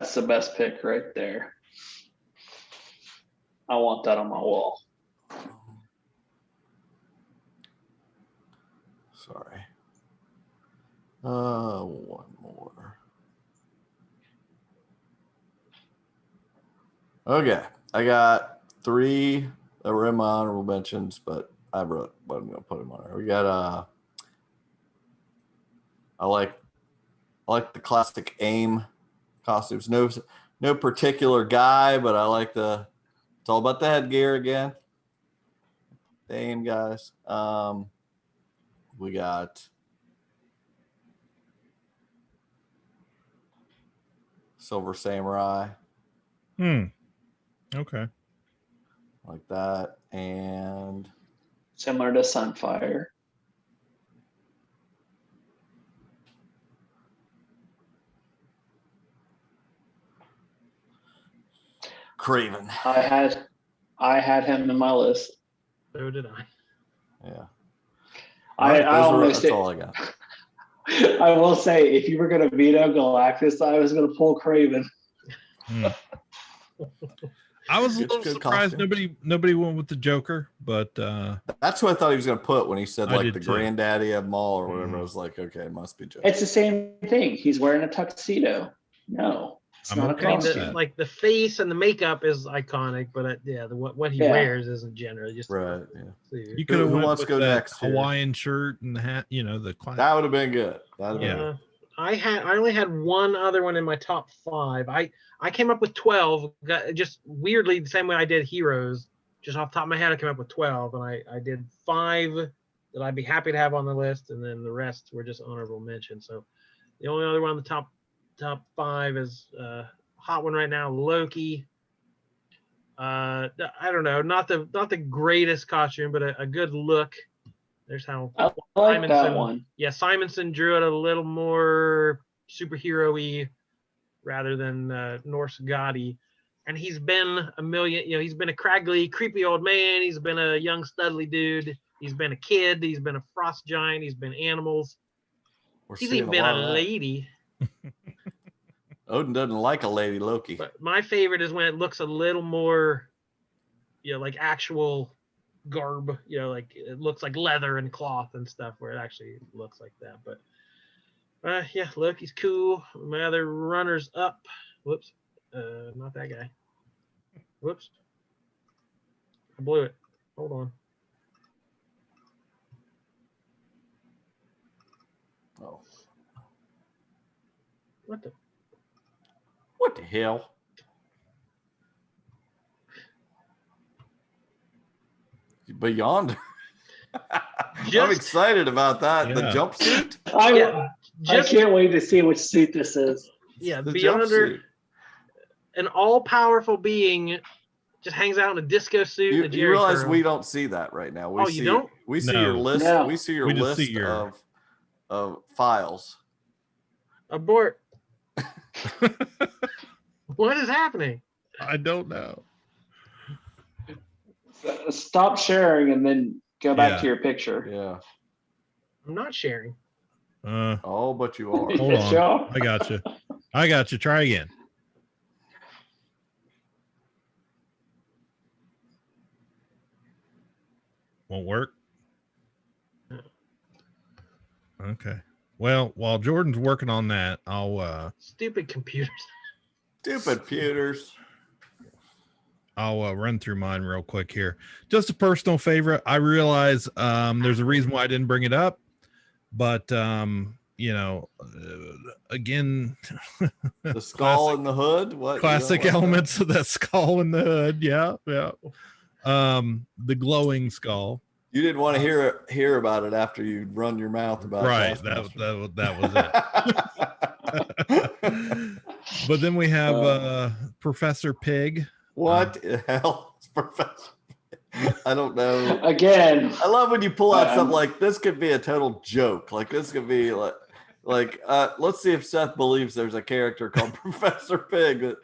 That's the best pick right there. I want that on my wall. Sorry. One more. Okay, I got 3 that were in my honorable mentions, but I wrote, but I'm gonna put them on there. We got I like the classic AIM costumes. No particular guy, but I like it's all about the headgear again. The AIM guys. We got Silver Samurai. Okay. Like that. And Similar to Sunfire. Craven. I had him in my list. So did I. Yeah. That's all I got. I will say, if you were going to veto Galactus, I was going to pull Craven. I was a It's little good surprised costume. nobody went with the Joker, but That's who I thought he was going to put when he said I like did the too. granddaddy of them all or whatever. I was like, okay, it must be Joker. It's the same thing. He's wearing a tuxedo. No, it's I'm not okay a I mean, with costume. that. like the face and the makeup is iconic, but what he wears isn't generally just Right. Yeah. You could have Who went wants with to go that next here? Hawaiian shirt and the hat, the class. That would have been good. That'd have been Uh, I only had one other one in my top 5. I came up with 12, just weirdly the same way I did Heroes. Just off the top of my head, I came up with 12, and I did 5 that I'd be happy to have on the list, and then the rest were just honorable mentions. So the only other one on the top 5 is hot one right now, Loki. I don't know, not the greatest costume, but a good look. There's how I like that Simonson- one. Yeah, Simonson drew it a little more superhero-y rather than Norse gaudy. And he's been a million, he's been a craggly, creepy old man. He's been a young, studly dude. He's been a kid. He's been a frost giant. He's been animals. We're He's seeing even been lot a of that. lady. Odin doesn't like a lady Loki. But my favorite is when it looks a little more, like actual garb, like it looks like leather and cloth and stuff, where it actually looks like that. But yeah, Loki's cool. My other runners up. Whoops. Not that guy. Whoops. I blew it. Hold on. Oh. What What the? the hell? Beyond. I'm Just- excited about that. The Yeah. jumpsuit. Yeah, I can't wait to see which suit this is. Yeah, The Beyonder, jumpsuit. an all-powerful being, just hangs out in a disco suit. and a You Jerry realize curl. we don't see that right now. We Oh, see, you don't? We see No. your list. No. We see your We just list see your- of files. Abort. What is happening? I don't know. Stop sharing and then go back Yeah. to your picture. Yeah. I'm not sharing. Oh, but you are. Hold Yes, on. y'all. I got you. Try again. Won't work. Okay. Well, while Jordan's working on that, Stupid computers. Stupid pewters. I'll run through mine real quick here. Just a personal favorite. I realize there's a reason why I didn't bring it up, but again, The skull in the hood. What? You classic don't like elements of that skull in the hood. Yeah. The glowing skull. You didn't want to hear about it after you'd run your mouth about Right. Taskmaster. That was it. But then we have Professor Pig. What the hell is Professor? I don't know. Again, I love when you pull out something like this. Could be a total joke. Like this could be like let's see if Seth believes there's a character called Professor Pig.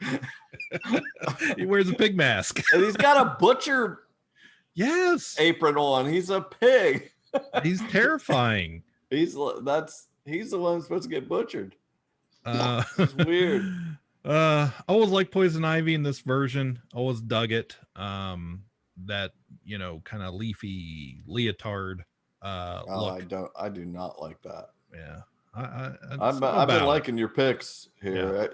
He wears a pig mask. And he's got a butcher Yes. apron on. He's a pig. He's terrifying. He's the one who's supposed to get butchered. Uh, It's weird. I always like Poison Ivy in this version. Always dug it. That kind of leafy leotard look. I do not like that. Yeah, I've been liking your picks here.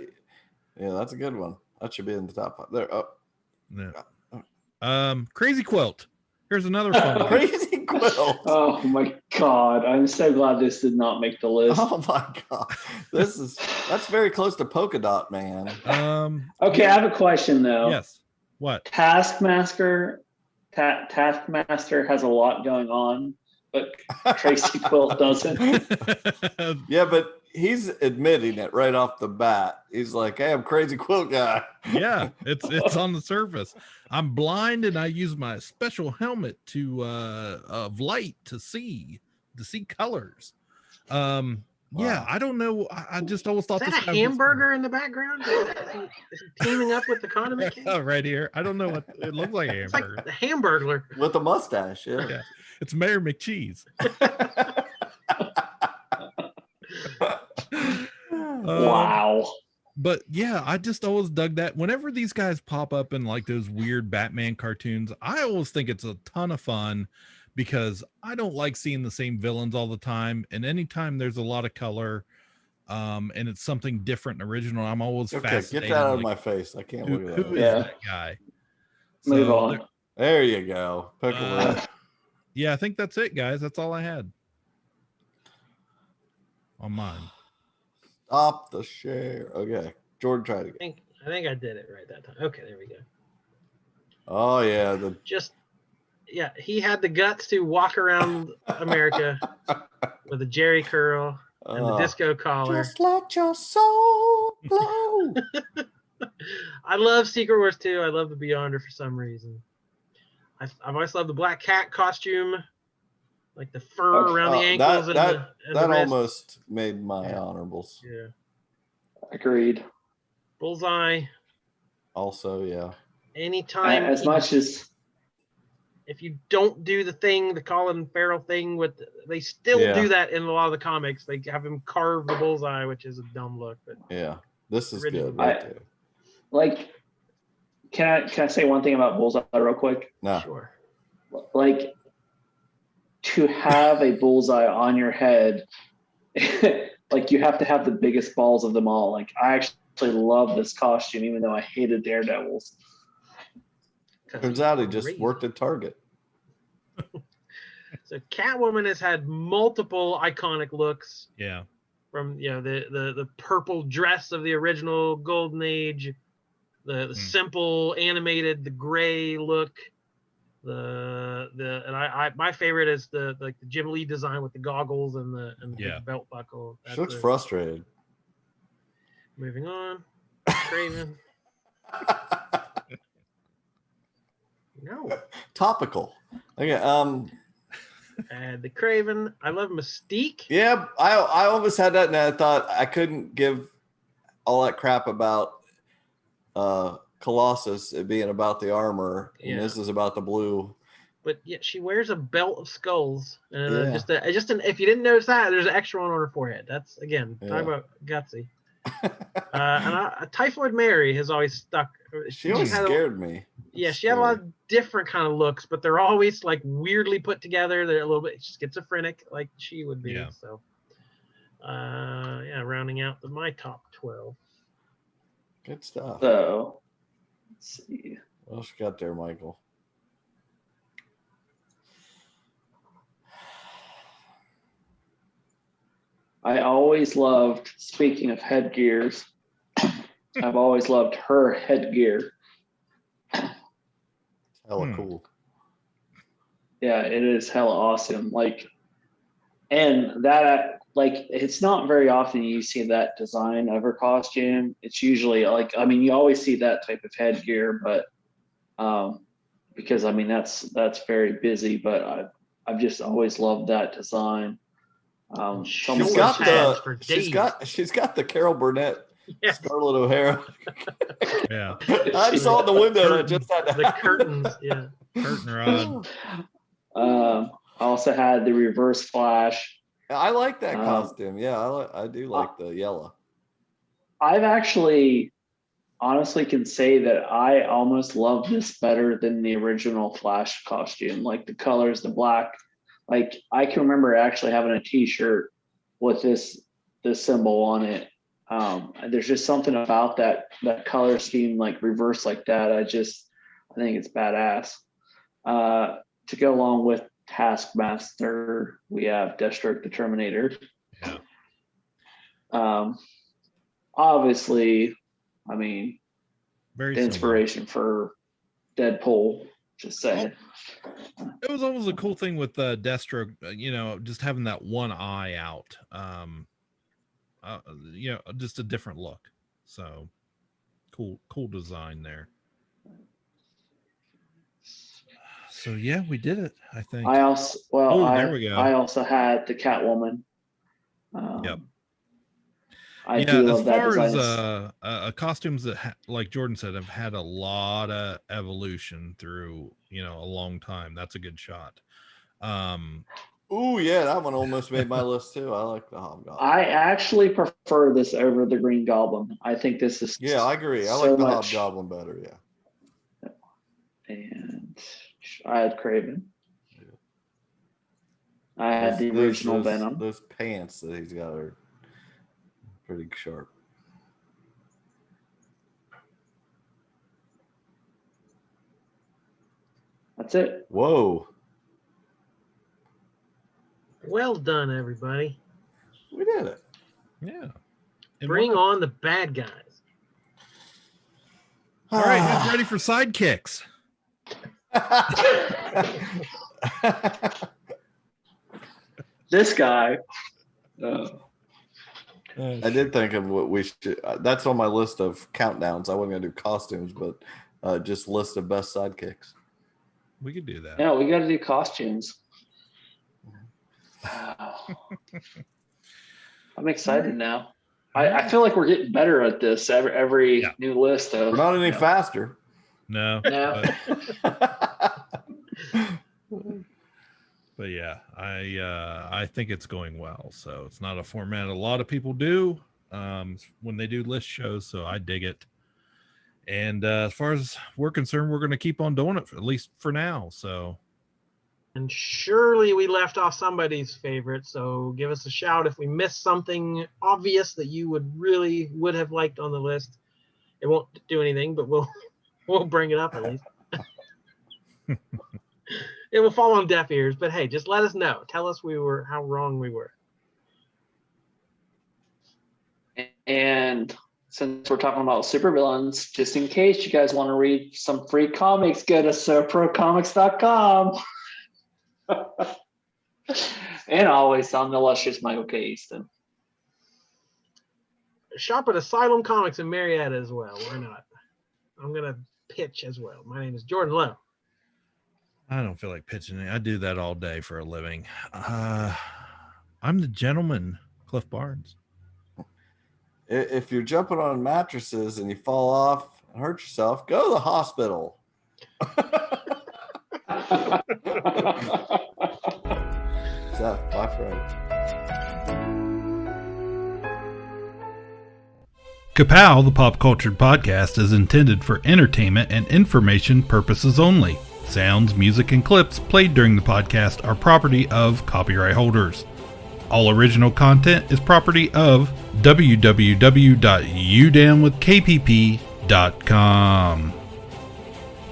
Yeah, that's a good one. That should be in the top 5. There. Oh. Yeah. Crazy Quilt. Here's another fun one. Crazy Quilt. Oh my God. I'm so glad this did not make the list. Oh my God. That's very close to Polka Dot Man. Okay, I have a question though. Yes. What? Taskmaster has a lot going on, but Crazy Quilt doesn't. Yeah, but he's admitting it right off the bat. He's like, "Hey, I'm Crazy Quilt guy." Yeah, it's on the surface. I'm blind and I use my special helmet of light to see colors. Yeah, I don't know. I just always thought Is this that guy a hamburger in the background? Is he teaming up with the condiment king? right here. I don't know what it looks like. It's like the Hamburglar with a mustache. Yeah. It's Mayor McCheese. Wow. But yeah, I just always dug that. Whenever these guys pop up in like those weird Batman cartoons, I always think it's a ton of fun because I don't like seeing the same villains all the time. And anytime there's a lot of color, and it's something different and original, I'm always fascinated. Get that out of my face. I can't look at that. Who is that guy? Move on. There you go. Yeah, I think that's it, guys. That's all I had on mine. Stop the share. Okay. Jordan, try it again. I think I did it right that time. Okay, there we go. Oh, yeah. He had the guts to walk around America with a Jerry curl and the disco collar. Just let your soul glow. I love Secret Wars 2. I love the Beyonder for some reason. I've always loved the Black Cat costume, like the fur around the ankles and the wrist. Almost made my honorables. Yeah. Agreed. Bullseye. Also, yeah. Anytime. As much as if you don't do the Colin Farrell thing they still do that in a lot of the comics. They have him carve the bullseye, which is a dumb look. But yeah, this is good. Can I say one thing about Bullseye real quick? No. Sure. Like, to have a bullseye on your head, like you have to have the biggest balls of them all. Like, I actually love this costume, even though I hated Daredevils. Turns out he just worked at Target. So Catwoman has had multiple iconic looks. Yeah. From the purple dress of the original Golden Age, the simple animated, the gray look, my favorite is the Jim Lee design with the goggles and the big belt buckle. She looks frustrated. Moving on, Craven. No. Topical. Okay. The Craven. I love Mystique. Yeah, I almost had that, and I thought I couldn't give all that crap about Colossus, it being about the armor, and this is about the blue. But yeah, she wears a belt of skulls, and if you didn't notice that, there's an extra one on her forehead. That's talking about gutsy. And Typhoid Mary has always stuck. She always scared me. Yeah, she had a lot of different kind of looks, but they're always like weirdly put together. They're a little bit schizophrenic, like she would be. Yeah. So, rounding out my top 12. Good stuff. So, let's see. What else you got there, Michael? I always loved, speaking of headgears, I've always loved her headgear. Hella cool. Yeah, it is hella awesome. Like, and that, like, it's not very often you see that design of her costume. It's usually like, I mean, you always see that type of headgear, but because I mean that's very busy. But I've just always loved that design. She's got the Carol Burnett, Scarlett O'Hara. Yeah, I saw it in the window. I just had the curtains. Yeah, curtain rod. I also had the Reverse Flash. I like that costume. Yeah, I do like the yellow. I've actually honestly can say that I almost love this better than the original Flash costume. Like the colors, the black. Like I can remember actually having a T-shirt with this symbol on it. There's just something about that color scheme, like reverse like that. I think it's badass. To go along with Taskmaster, we have Deathstroke the Terminator. Yeah. Obviously, I mean, Very the inspiration for Deadpool. Just saying. It was always a cool thing with Deathstroke, just having that one eye out. Just a different look. So cool design there. So yeah, we did it. I think. There we go. I also had the Catwoman. Yep. I do love that design. As far as costumes that, like Jordan said, have had a lot of evolution through a long time. That's a good shot. Oh yeah, that one almost made my list too. I like the Hobgoblin. I actually prefer this over the Green Goblin. I think this is I agree. I like the Hobgoblin better. Yeah. And I had Craven. I had the original Venom. Those pants that he's got are pretty sharp. That's it. Whoa. Well done, everybody. We did it. Yeah. Bring on the bad guys. All right, who's ready for sidekicks? This guy. I did think of what we should. That's on my list of countdowns. I wasn't gonna do costumes, but just list of best sidekicks. We could do that. Yeah, we got to do costumes. I'm excited now. I feel like we're getting better at this every new list. We're not any faster. No. No. But yeah, I think it's going well. So it's not a format a lot of people do when they do list shows. So I dig it. And as far as we're concerned, we're going to keep on doing it at least for now. So. And surely we left off somebody's favorite. So give us a shout if we missed something obvious that you would have liked on the list. It won't do anything, but we'll bring it up at least. It will fall on deaf ears, but hey, just let us know. Tell us how wrong we were. And since we're talking about supervillains, just in case you guys want to read some free comics, go to SoProComics.com. And always on the illustrious Michael K. Easton. Shop at Asylum Comics in Marietta as well. Why not? I'm going to pitch as well. My name is Jordan Lowe. I don't feel like pitching it. I do that all day for a living. I'm the gentleman, Cliff Barnes. If you're jumping on mattresses and you fall off and hurt yourself, go to the hospital. My friend. Ka-Pow, the pop cultured podcast, is intended for entertainment and information purposes only. Sounds, music, and clips played during the podcast are property of copyright holders. All original content is property of www.udownwithkpp.com.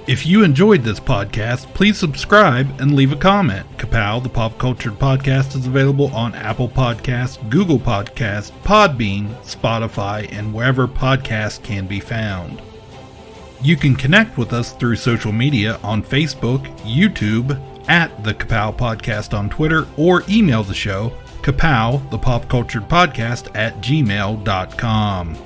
If you enjoyed this podcast, please subscribe and leave a comment. Ka-Pow, the pop cultured podcast, is available on Apple Podcasts, Google Podcasts, Podbean, Spotify, and wherever podcasts can be found. You can connect with us through social media on Facebook, YouTube, at the Ka-Pow Podcast on Twitter, or email the show, Ka-Pow, the pop cultured podcast, @gmail.com.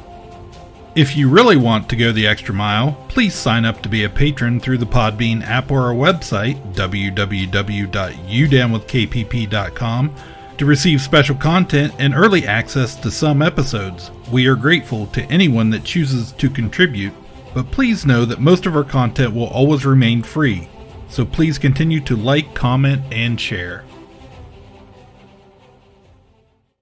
If you really want to go the extra mile, please sign up to be a patron through the Podbean app or our website, www.udownwithkpp.com, to receive special content and early access to some episodes. We are grateful to anyone that chooses to contribute, but please know that most of our content will always remain free, so please continue to like, comment, and share.